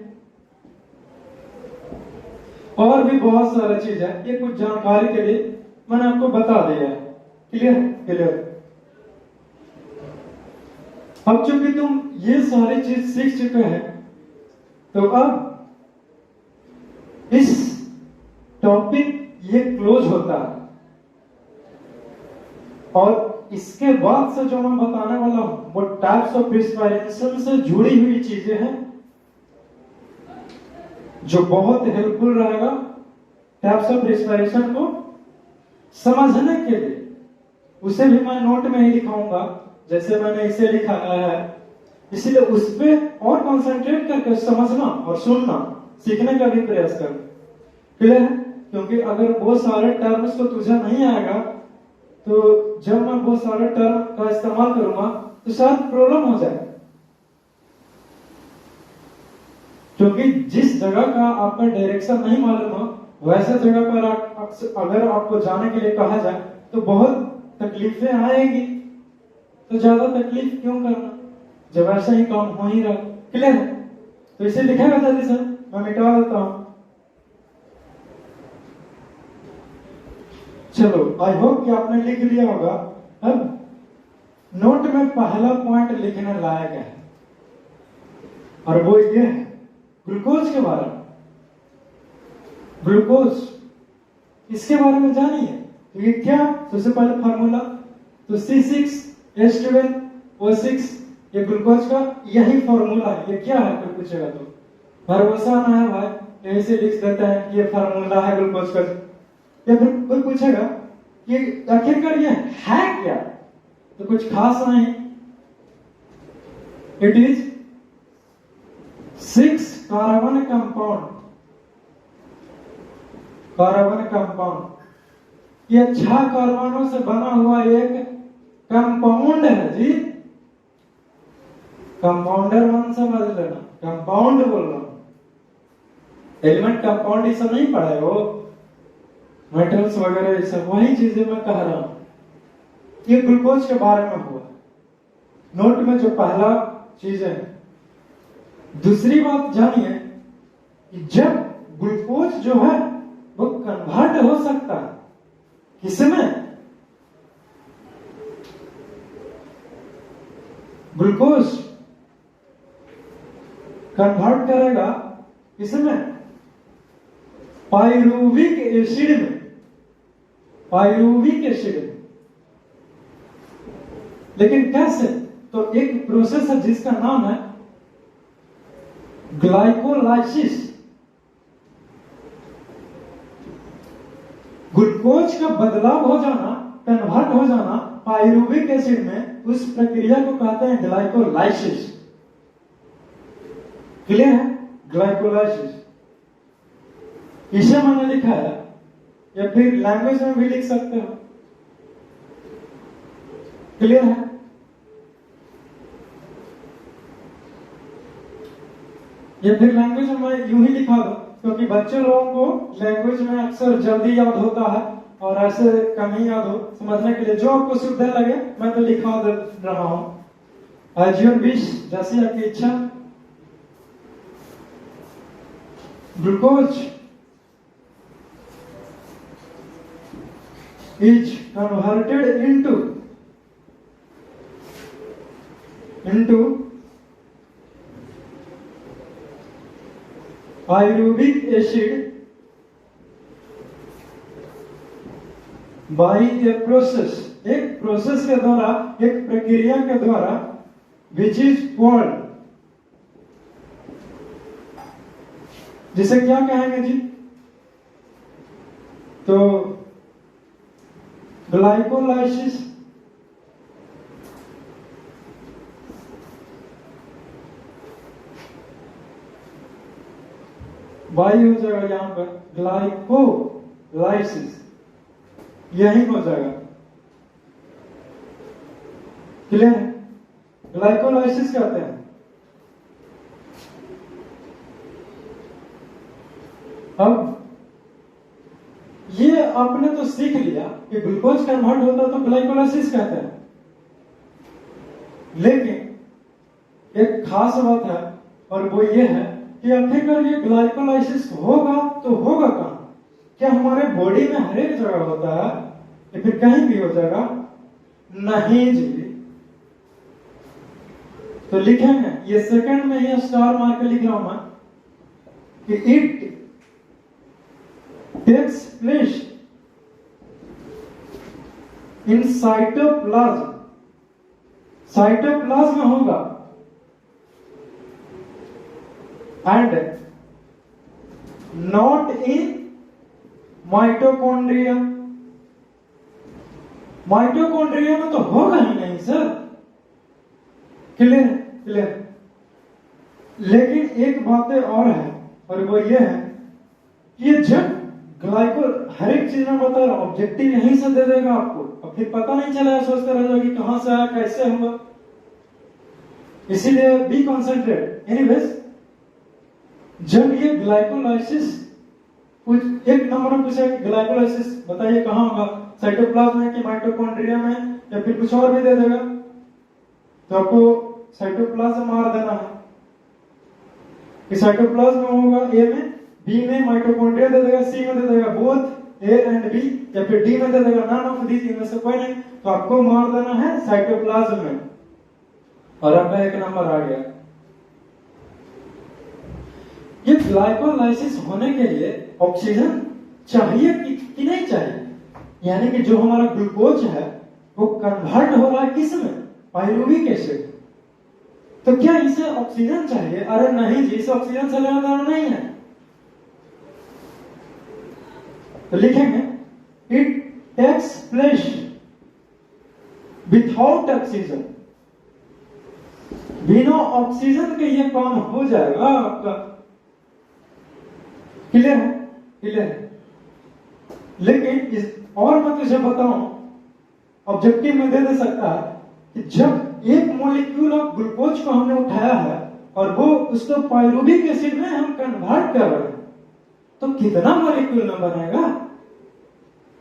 और भी बहुत सारा चीज है, ये कुछ जानकारी के लिए मैंने आपको बता दिया है। Clear clear. अब चूंकि तुम ये सारी चीज सीख चुके हैं, तो अब इस टॉपिक ये क्लोज होता है, और इसके बाद से जो मैं बताने वाला हूं वो टाइप्स ऑफ रिस्पिरेशन से जुड़ी हुई चीजें हैं, जो बहुत हेल्पफुल रहेगा टाइप्स ऑफ रिस्पिरेशन को समझने के लिए। उसे भी मैं नोट में ही लिखाऊंगा, जैसे मैंने इसे लिखा है, इसलिए उस पर और कंसंट्रेट करके समझना और सुनना, सीखने का भी प्रयास कर। क्लियर है? क्योंकि अगर वो सारे टर्म्स तो तुझे नहीं आएगा, तो जब मैं वो सारे टर्म का इस्तेमाल करूंगा तो शायद प्रॉब्लम हो जाए, क्योंकि जिस जगह का आपका डायरेक्शन नहीं मालूम हो, वैसे जगह पर अगर आपको जाने के लिए कहा जाए तो बहुत तकलीफें आएगी, तो ज्यादा तकलीफ क्यों करना जब ऐसा ही काम हो ही रहा। क्लियर है? तो इसे लिखेगा जल्दी से, मैं मिटा देता हूं। चलो, आई होप कि आपने लिख लिया होगा। अब नोट में पहला पॉइंट लिखने लायक है, और वो ये है ग्लूकोज के बारे में। ग्लूकोज, इसके बारे में जानिए। तो ये क्या, सबसे पहले फार्मूला तो C6H12O6, ये ग्लूकोज का यही फार्मूला है। ये क्या है कोई पूछेगा तो भरोसा ना है भाई, यही से लिख देते हैं कि ये फार्मूला है ग्लूकोज का। या फिर कोई पूछेगा कि आखिरकार ये है क्या, तो कुछ खास नहीं, इट इज 6 कार्बन कंपाउंड, ये 6 कार्बनों से बना हुआ एक कंपाउंड है जी। कंपाउंडर वन समझ लेना, कंपाउंड बोल रहा हूं, एलिमेंट कंपाउंड ये सब नहीं पढ़े हो, मेटल्स वगैरह ये सब, वही चीजें मैं कह रहा हूं। ये ग्लूकोज के बारे में हुआ नोट में जो पहला चीज है। दूसरी बात जानिए कि जब ग्लूकोज जो है वो कन्वर्ट हो सकता है किसमें, ग्लूकोज कन्वर्ट करेगा इसमें पाइरुविक एसिड में, पाइरुविक एसिड में। लेकिन कैसे? तो एक प्रोसेस है जिसका नाम है ग्लाइकोलाइसिस। ग्लूकोज का बदलाव हो जाना, कन्वर्ट हो जाना पाइरुविक एसिड में, उस प्रक्रिया को कहते हैं ग्लाइकोलाइसिस। क्लियर है? ग्लाइकोलाइसिस इसे मैंने लिखा है, या फिर लैंग्वेज में भी लिख सकते हो। क्लियर है? या फिर लैंग्वेज में मैं यूं ही लिखा दो, क्योंकि बच्चे लोगों को लैंग्वेज में अक्सर जल्दी याद होता है और ऐसे कम ही याद हो। समझने के लिए जो आपको सुविधा लगे मैं तो लिखा दे रहा हूं। एज योर विश, जैसी आपकी इच्छा। Glucose is converted into pyruvic acid by a process, एक प्रोसेस के द्वारा, एक प्रक्रिया के द्वारा, which is called, जिसे क्या कहेंगे जी? तो ग्लाइकोलाइसिस। वाई हो जाएगा यहां पर ग्लाइकोलाइसिस, यही हो जाएगा। क्लियर है? ग्लाइकोलाइसिस कहते हैं। अब ये आपने तो सीख लिया कि ग्लूकोज कन्वर्ट होता है तो ग्लाइकोलाइसिस कहते हैं, लेकिन एक खास बात है और वो ये है कि आखिरकार ये ग्लाइकोलाइसिस होगा तो होगा कहां? क्या हमारे बॉडी में हर एक जगह होता है या फिर कहीं भी हो जाएगा? नहीं जी। तो लिखेंगे, ये सेकंड में ही स्टार मार के लिख रहा हूं मैं कि it takes place in cytoplasm, cytoplasm होगा, and not in mitochondria. Mitochondria में तो होगा ही नहीं सर। क्लियर? क्लियर। लेकिन एक बात और है, और वो ये है कि जब ग्लाइको हर एक चीज में बता रहा हूं, ऑब्जेक्टिव यहीं से दे देगा आपको, अब फिर पता नहीं चलेगा, सोचते रह जाओगे कहां से आया, कैसे हुआ। इसीलिए बी कॉन्सेंट्रेट। एनीवेज, जब ये ग्लाइकोलाइसिस, कुछ एक नंबर में पूछा कि ग्लाइकोलाइसिस बताइए कहां होगा, साइटोप्लाज्म में कि माइटोकॉन्ड्रिया में, या फिर कुछ और भी दे देगा, तो आपको साइटोप्लाज्म मार देना है कि साइटोप्लाज्म होगा ए में, बी में माइटोकॉन्ड्रिया दे देगा, सी में दे देगा बोथ ए एंड बी, या फिर डी में दे देगा नन ऑफ दीज, इनमें से कोई नहीं, तो आपको मार देना है साइटोप्लाज्म में, और आपका एक नंबर आ गया। ये ग्लाइकोलाइसिस होने के लिए ऑक्सीजन चाहिए कि नहीं चाहिए? यानी कि जो हमारा ग्लूकोज है वो कन्वर्ट हो रहा है किस में? Pyruvic acid. तो क्या इसे ऑक्सीजन चाहिए? अरे नहीं जी, इसे ऑक्सीजन से लेना देना नहीं है। तो लिखेंगे it takes place without oxygen. बिना ऑक्सीजन के ये काम हो जाएगा आपका। क्लियर है? क्लियर है। लेकिन इस और मैं तुझे बताऊं, ऑब्जेक्टिव में दे सकता है कि जब एक मॉलिक्यूल ऑफ ग्लूकोज को हमने उठाया है और वो उसको पाइरुविक एसिड में हम कन्वर्ट कर रहे हैं, तो कितना मॉलिक्यूल नंबर आएगा?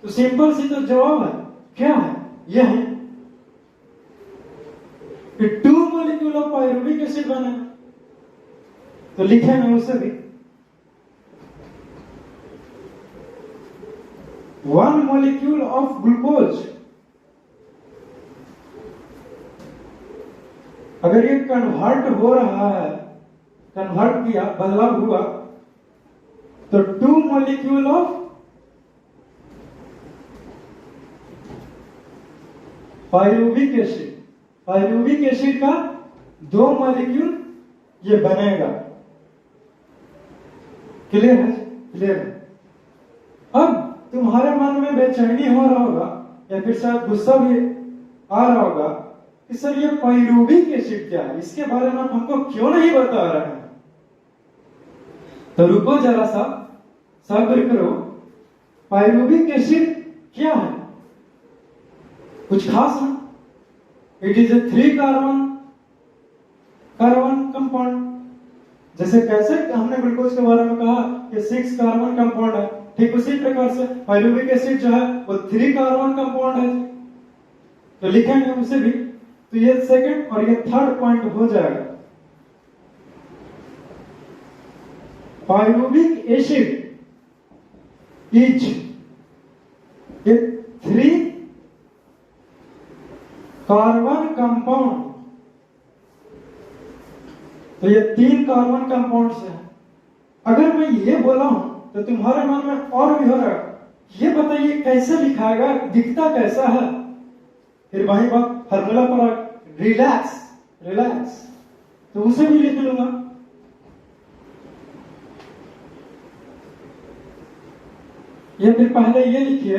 तो सिंपल सी तो जवाब है, क्या है? यह है कि 2 मॉलिक्यूल ऑफ पाइरुविक एसिड बने। तो लिखे ना उसे भी 1 molecule of glucose। अगर ये कन्वर्ट हो रहा है, कन्वर्ट किया, बदलाव हुआ, तो 2 molecule of pyruvic acid, pyruvic acid का 2 मॉलिक्यूल ये बनेगा। क्लियर है? क्लियर है। अब तुम्हारे मन में बेचैनी हो रहा होगा या फिर शायद गुस्सा भी आ रहा होगा कि सर ये पायरुविक एसिड क्या है, इसके बारे में हमको क्यों नहीं बता रहे हैं। तो रुको जरा सा, सब्र करो। पायरुविक एसिड क्या है? कुछ खास है। It is a 3 carbon compound. जैसे कैसे हमने ग्लूकोज के बारे में कहा कि 6 कार्बन कंपाउंड है, ठीक उसी प्रकार से पायरुविक एसिड जो है वो 3 कार्बन कंपाउंड है। तो लिखेंगे उसे भी, तो ये सेकंड और ये थर्ड पॉइंट हो जाएगा। Pyruvic acid is a 3 carbon compound. तो ये 3 कार्बन कंपाउंड से है। अगर मैं ये बोला हूं तो तुम्हारे मन में और भी हो रहा है, ये बताइए कैसे लिखाएगा, दिखता कैसा है। फिर वही बात फार्मूला पर रिलैक्स, रिलैक्स, तो उसे भी लिख लूंगा। ये फिर पहले ये लिखिए,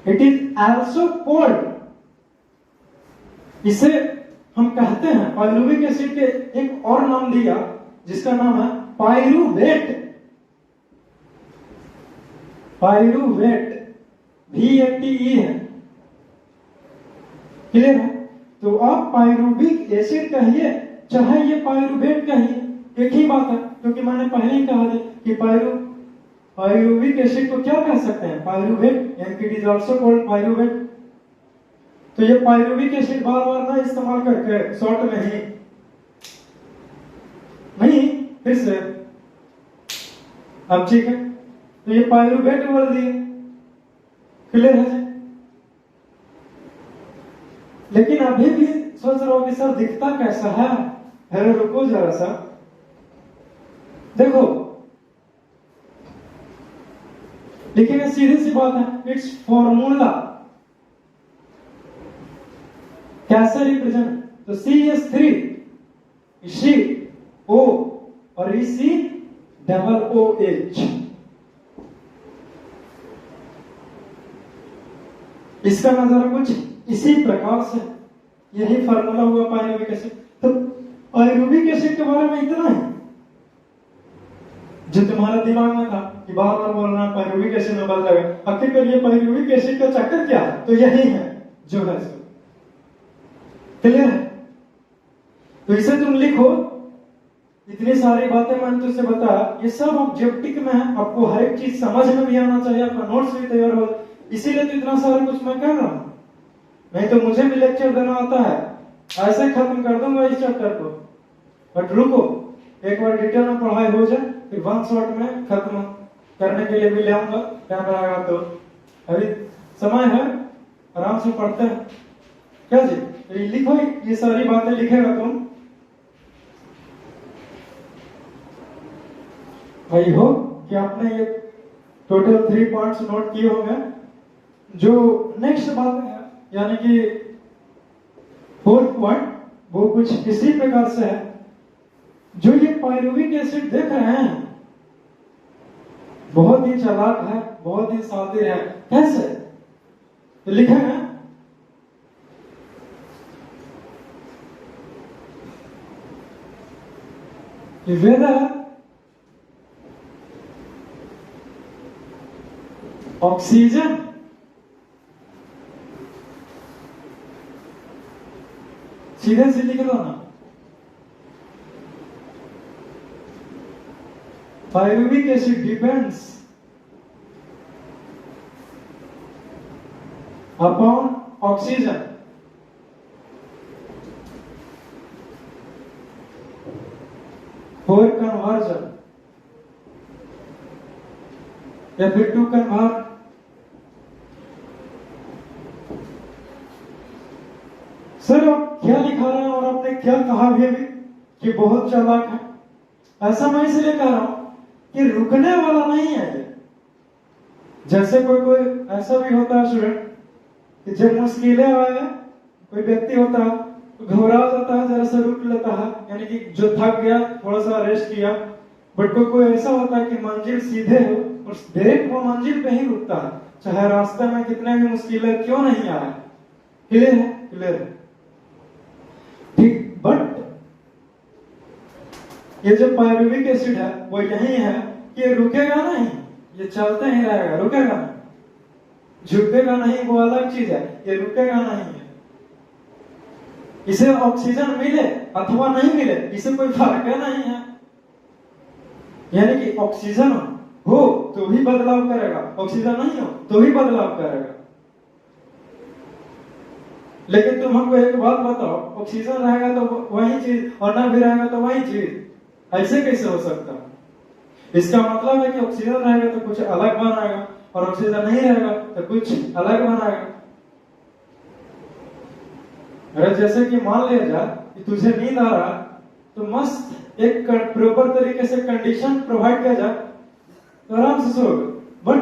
इट इज आल्सो कॉल्ड, इसे हम कहते हैं पायरुविक एसिड के एक और नाम दिया जिसका नाम है पायरुवेट। पायरुवेट, VATE है। क्लियर है? तो आप पायरुविक एसिड कहिए चाहे ये पायरुवेट कहिए, एक ही बात है, क्योंकि मैंने पहले ही कहा था कि पायरुविक एसिड को क्या कह सकते हैं, पायरुवेट, यानी कि it is also called pyruvate. तो ये पायरुविक एसिड बार बार ना इस्तेमाल करके शॉर्ट में ही नहीं, फिर से अब ठीक है। तो ये पायरुवेट बोल दिए। क्लियर है? लेकिन अभी भी सोच रहा हूं कि सर दिखता कैसा है। अरे रुको जरा सा, देखो, लेकिन ये सीधी सी बात है, इट्स फॉर्मूला कैसे रिप्रेजेंट, तो CH3 सी O और COOH, इसका नजारा कुछ इसी प्रकार से, यही फार्मूला हुआ पायरुविक एसिड। तो पायरुविक एसिड के बारे में इतना ही जो तुम्हारा दिमाग में था कि बार बार बोलना पायरुविक एसिड में बदल जाएगा। आखिरकार ये पायरुविक एसिड का चक्कर क्या है, तो यही है जो है। क्लियर है? तो इसे तुम लिखो। इतनी सारी बातें मैंने तुझसे बताया, ये सब ऑब्जेक्टिव में है, आपको हर एक चीज समझ में भी आना चाहिए, आपका नोट्स भी तैयार हो, इसीलिए तो इतना सारा कुछ मैं कर रहा हूं। नहीं तो मुझे भी लेक्चर देना आता है, ऐसे खत्म कर दूंगा इस चैप्टर को। बट रुको, एक बार डिटेल में पढ़ाई हो जाए, फिर वन शॉट में खत्म करने के लिए भी ले आऊंगा, क्या रहेगा। तो अभी समय है, आराम से पढ़ते हैं। क्या जी, लिखो, ये सारी बातें लिखेगा तुम। आई हो कि आपने ये टोटल 3 पॉइंट्स नोट किए होंगे। जो नेक्स्ट बात है, यानी कि 4th पॉइंट, वो कुछ इसी प्रकार से है। जो ये पायरुविक एसिड देख रहे हैं, बहुत ही चालाक है, बहुत ही शातिर है। कैसे? तो लिखे हैं, whether oxygen सीधे से लिख दो ना, pyruvic acid depends upon oxygen for conversion, या फिर टू कन्वर्ट सर आप क्या लिखा रहे हैं और आपने क्या कहा भी अभी कि बहुत चालाक है? ऐसा मैं इसलिए कह रहा हूं कि रुकने वाला नहीं है ये। जैसे कोई कोई ऐसा भी होता है स्टूडेंट कि जब मुश्किलें आए, कोई व्यक्ति होता है तो घबरा जाता है, जरा सा रुक लेता है, यानी कि जो थक गया थोड़ा सा रेस्ट किया। बट कोई कोई ऐसा होता है कि मंजिल सीधे हो और डायरेक्ट वो मंजिल पे ही रुकता है, चाहे रास्ते में कितने भी मुश्किलें क्यों नहीं आए। क्लियर है? क्लियर है, ठीक। बट ये जो पायरुविक एसिड है वो यही है कि ये रुकेगा नहीं, ये चलते ही रहेगा, रुकेगा नहीं, झुकेगा नहीं, वो अलग चीज है, ये रुकेगा नहीं है। इसे ऑक्सीजन मिले अथवा नहीं मिले इसे कोई फर्क नहीं है, यानी कि ऑक्सीजन हो तो भी बदलाव करेगा, ऑक्सीजन नहीं हो तो भी बदलाव करेगा। लेकिन तुम हमको एक बात बताओ, ऑक्सीजन रहेगा तो वही चीज और ना भी रहेगा तो वही चीज, ऐसे कैसे हो सकता? इसका मतलब है कि ऑक्सीजन रहेगा तो कुछ अलग बनाएगा और ऑक्सीजन नहीं रहेगा तो कुछ अलग बनाएगा। अगर जैसे कि मान लिया जाए कि तुझे नींद आ रहा तो मस्त एक प्रॉपर तरीके से कंडीशन प्रोवाइड किया जाए तो आराम से सोओगे। बट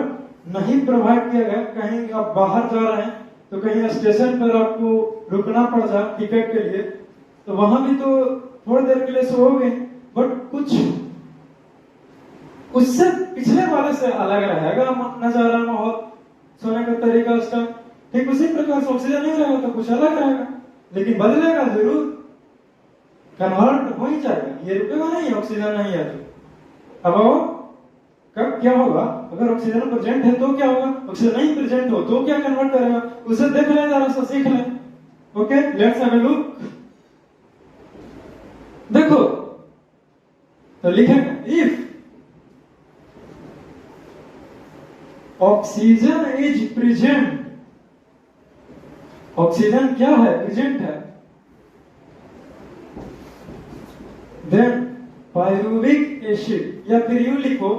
नहीं प्रोवाइड किया गया, कहीं आप बाहर जा रहे हैं तो कहीं स्टेशन पर आपको रुकना पड़ जाए टिकट के लिए, तो वहां भी तो थोड़ी देर के लिए सोओगे, बट कुछ उससे पिछले वाले से अलग रहेगा नजारा, माहौल, सोने का तरीका उसका। ठीक उसी प्रकार से ऑक्सीजन नहीं रहेगा तो कुछ अलग रहेगा, लेकिन बदलेगा जरूर, कन्वर्ट हो ही जाएगा, ये रुकेगा नहीं ऑक्सीजन नहीं है तो। अब कब क्या होगा, अगर ऑक्सीजन प्रेजेंट है तो क्या होगा, ऑक्सीजन नहीं प्रेजेंट हो तो क्या कन्वर्ट करेगा, उसे देख लें, जरा सा सीख लें। Okay, let's have a look. देखो तो लिखेंगे if oxygen is present, oxygen क्या है, प्रेजेंट है, देन पायरुविक एसिड, या फिर यूं लिखो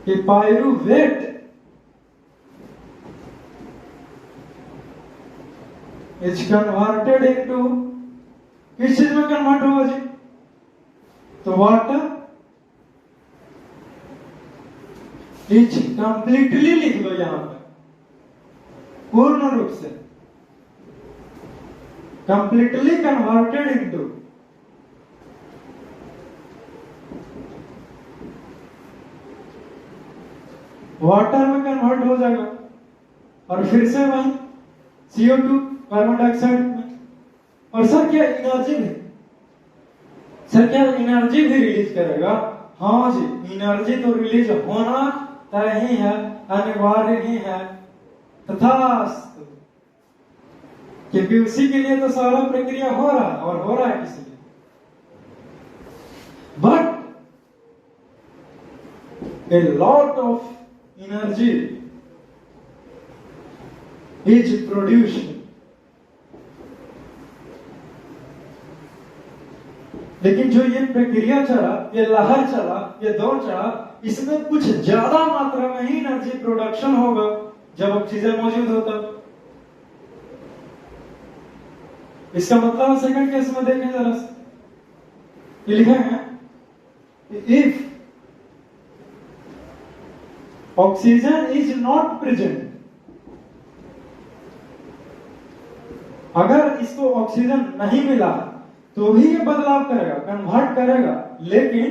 कि पायरुवेट इज कन्वर्टेड इनटू, किस चीज में कन्वर्ट होगा जी, तो वाटर इज कंप्लीटली लिख लो यहां पर, पूर्ण रूप से कंप्लीटली कन्वर्टेड इनटू वाटर में कन्वर्ट हो जाएगा और फिर से वही CO2 कार्बन डाइऑक्साइड में। और सर क्या एनर्जी भी, सर क्या एनर्जी भी रिलीज करेगा? हाँ जी, एनर्जी तो रिलीज होना तय ही है, अनिवार्य ही है, तथास्तु, क्योंकि उसी के लिए तो सारा प्रक्रिया हो रहा है और हो रहा है किसी लिए। But a lot of energy is produced, लेकिन जो ये प्रक्रिया चला, ये लहर चला, ये दौर चला, इसमें कुछ ज्यादा मात्रा में ही एनर्जी प्रोडक्शन होगा जब ऑक्सीजन मौजूद होता। इसका मतलब सेकंड केस में देखें जरा सा, ये लिखा है if oxygen is not present, अगर इसको ऑक्सीजन नहीं मिला तो भी ये बदलाव करेगा, कन्वर्ट करेगा, लेकिन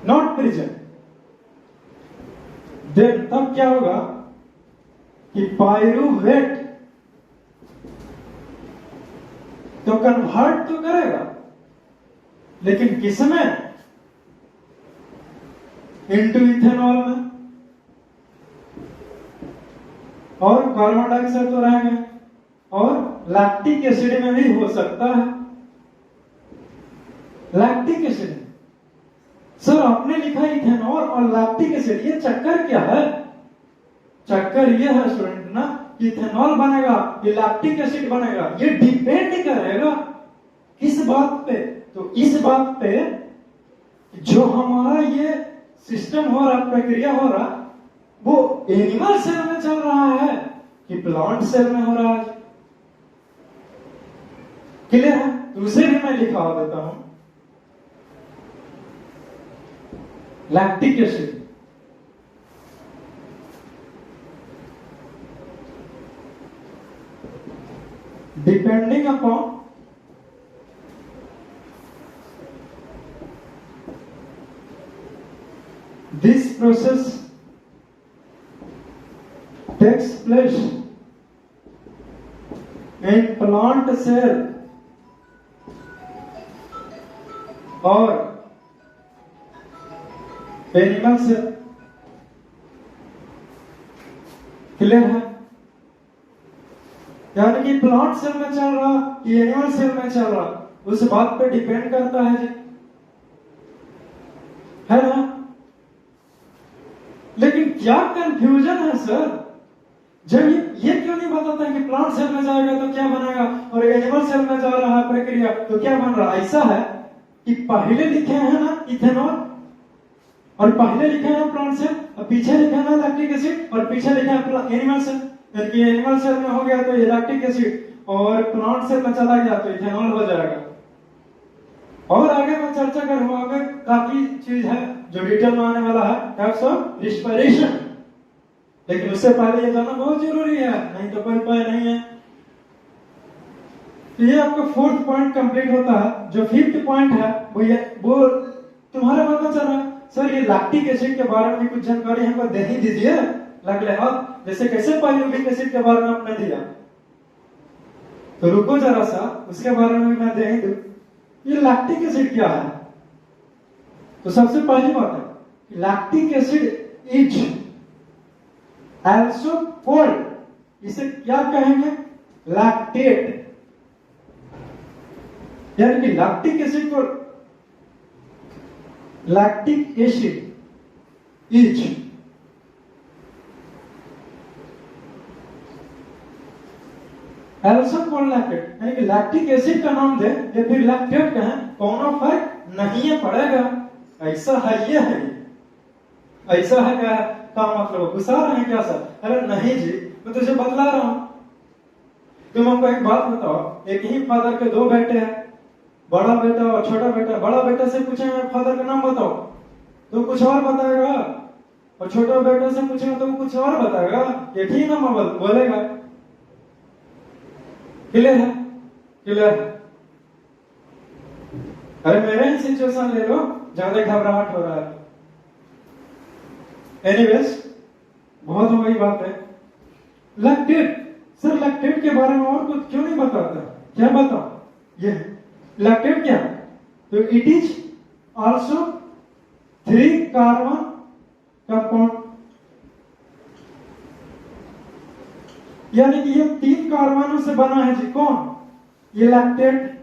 नॉट प्रेजेंट, देन तब क्या होगा कि पायरुवेट तो कन्वर्ट तो करेगा, लेकिन किसमें, इनटू इथेनॉल में, और कार्बन डाइऑक्साइड तो रहेंगे, और लैक्टिक एसिड में भी हो सकता है। लैक्टिक एसिड, सर आपने लिखा इथेनॉल और लैक्टिक एसिड, ये चक्कर क्या है? चक्कर ये है स्टूडेंट ना कि इथेनॉल बनेगा, ये लैक्टिक एसिड बनेगा, ये डिपेंड करेगा किस बात पे, तो इस बात पे जो हमारा ये सिस्टम हो रहा, प्रक्रिया हो रहा, वो एनिमल सेल में चल रहा है कि प्लांट सेल में हो रहा है। क्लियर है? तो उसे भी मैं लिखा देता हूं, lactic acid. Depending upon this process takes place in plant cell or animal cell। Clear है? यानी कि प्लांट सेल में चल रहा कि एनिमल सेल में चल रहा, उस बात पे डिपेंड करता है जी, है ना? लेकिन क्या कंफ्यूजन है सर, जब ये क्यों नहीं बताता है कि प्लांट सेल में जाएगा तो क्या बनेगा और एनिमल सेल में जा रहा है प्रक्रिया तो क्या बन रहा? ऐसा है कि पहले लिखे हैं ना इथेनॉल, और पहले लिखे हैं ना प्लांट सेल, और पीछे लिखे हैं ना लैक्टिक एसिड, और पीछे लिखे हैं एनिमल सेल। यानी एनिमल सेल में हो गया तो ये लैक्टिक एसिड, और प्लांट सेल में चला गया तो इथेनॉल हो जाएगा। और आगे मैं चर्चा करूंगा, आगे काफी चीज है जो डिटेल में आने वाला है, टाइप्स ऑफ रिस्पिरेशन, लेकिन उससे पहले ये जानना बहुत जरूरी है, नहीं तो कोई उपाय नहीं है। तो ये आपका फोर्थ पॉइंट कंप्लीट होता है। जो फिफ्थ पॉइंट है वो तुम्हारे मन में चल रहा है, सर ये लैक्टिक एसिड के बारे में कुछ जानकारी हमको दे ही दीजिए, लग रहा है जैसे कैसे पाइरुविक एसिड के बारे में आपने दिया, तो रुको जरा सा, उसके बारे में मैं दे ही दूं। ये लैक्टिक एसिड क्या है? तो सबसे पहली बात है lactic acid is also called, इसे क्या कहेंगे? लैक्टेट। यानी कि लैक्टिक एसिड को lactic acid is also called lactate, यानी कि लैक्टिक एसिड का नाम दे या फिर लैक्टेट कहें, कोनो फर्क नहीं है पड़ेगा। ऐसा है, ये है, ऐसा है क्या? का मतलब गुस्सा रहे हैं क्या सर? अरे नहीं जी, मैं तुझे बतला रहा हूं। तुम हमको एक बात बताओ, एक ही फादर के दो बेटे हैं, बड़ा बेटा और छोटा बेटा। बड़ा बेटा से पूछेंगे फादर का नाम बताओ तो कुछ और बताएगा, और छोटा बेटा से पूछेंगे तो कुछ और बताएगा, एक ही नाम बोलेगा। क्लियर है? क्लियर है? अरे मेरे ही सिचुएशन ले लो, ज्यादा घबराहट हो रहा है। एनीवेज, बहुत हो गई बात है। लैक्टेट, सर लैक्टेट के बारे में और कुछ क्यों नहीं बताता? क्या बताओ? ये लैक्टेट क्या? तो it is also 3 carbon compound, यानी कि ये 3 कार्बनों से बना है जी। कौन? ये लैक्टेट।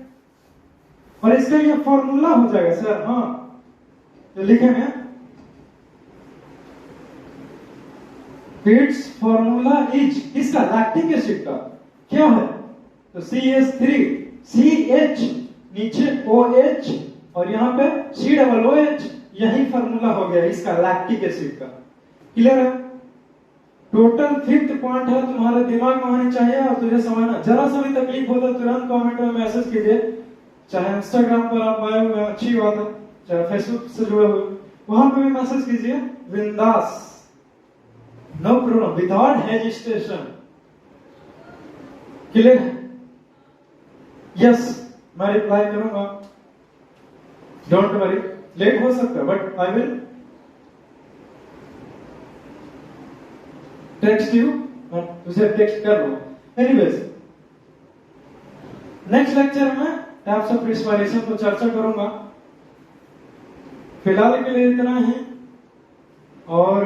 और इसका ये फॉर्मूला हो जाएगा सर, हाँ तो लिखेंगे, इट्स फॉर्मूला इज, इसका लैक्टिक एसिड का क्या है? तो CH3, CH नीचे OH और यहाँ पे COOH, यही फॉर्मूला हो गया इसका लैक्टिक एसिड का। क्लियर है? टोटल फिफ्थ पॉइंट है, तुम्हारे दिमाग में होनी चाहिए और तुझे समझना। जरा सा भी तकलीफ हो तो तुरंत कमेंट में मैसेज कीजिए, चाहे इंस्टाग्राम पर आप आए हुए अच्छी बात है, चाहे फेसबुक से जुड़े हुए वहां पे भी मैसेज कीजिए, बिंदास, no problem, without hesitation. Clear? Yes, मैं रिप्लाई करूंगा, डोंट वरी, लेट हो सकता है but I will text you, मैं तुझे टेक्स्ट कर लूंगा। एनीवेज, नेक्स्ट लेक्चर में टाइप्स ऑफ रिस्पिरेशन पर चर्चा करूंगा। फिलहाल के लिए इतना ही, और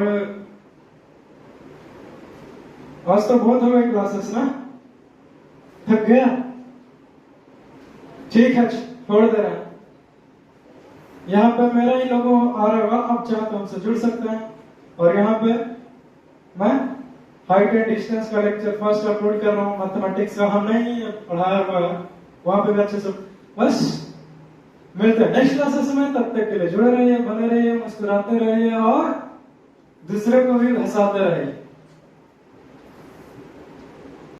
आज तो बहुत हो गए क्लासेस ना, थक गया, ठीक है छोड़ दे रहे हैं। यहाँ पे मेरा ही लोगो आ रहा होगा, आप चाहे तो हमसे जुड़ सकते हैं। और यहाँ पे मैं हाइट एंड डिस्टेंस का लेक्चर फर्स्ट अपलोड कर रहा हूँ, मैथमेटिक्स का हमने ही पढ़ाया हुआ है, वहां पे भी अच्छे से। बस मिलते हैं नेक्स्ट क्लासेस में, तब तक के लिए जुड़े रहिए, बने रहिए, मुस्कुराते रहिए और दूसरे को भी हंसाते रहिए।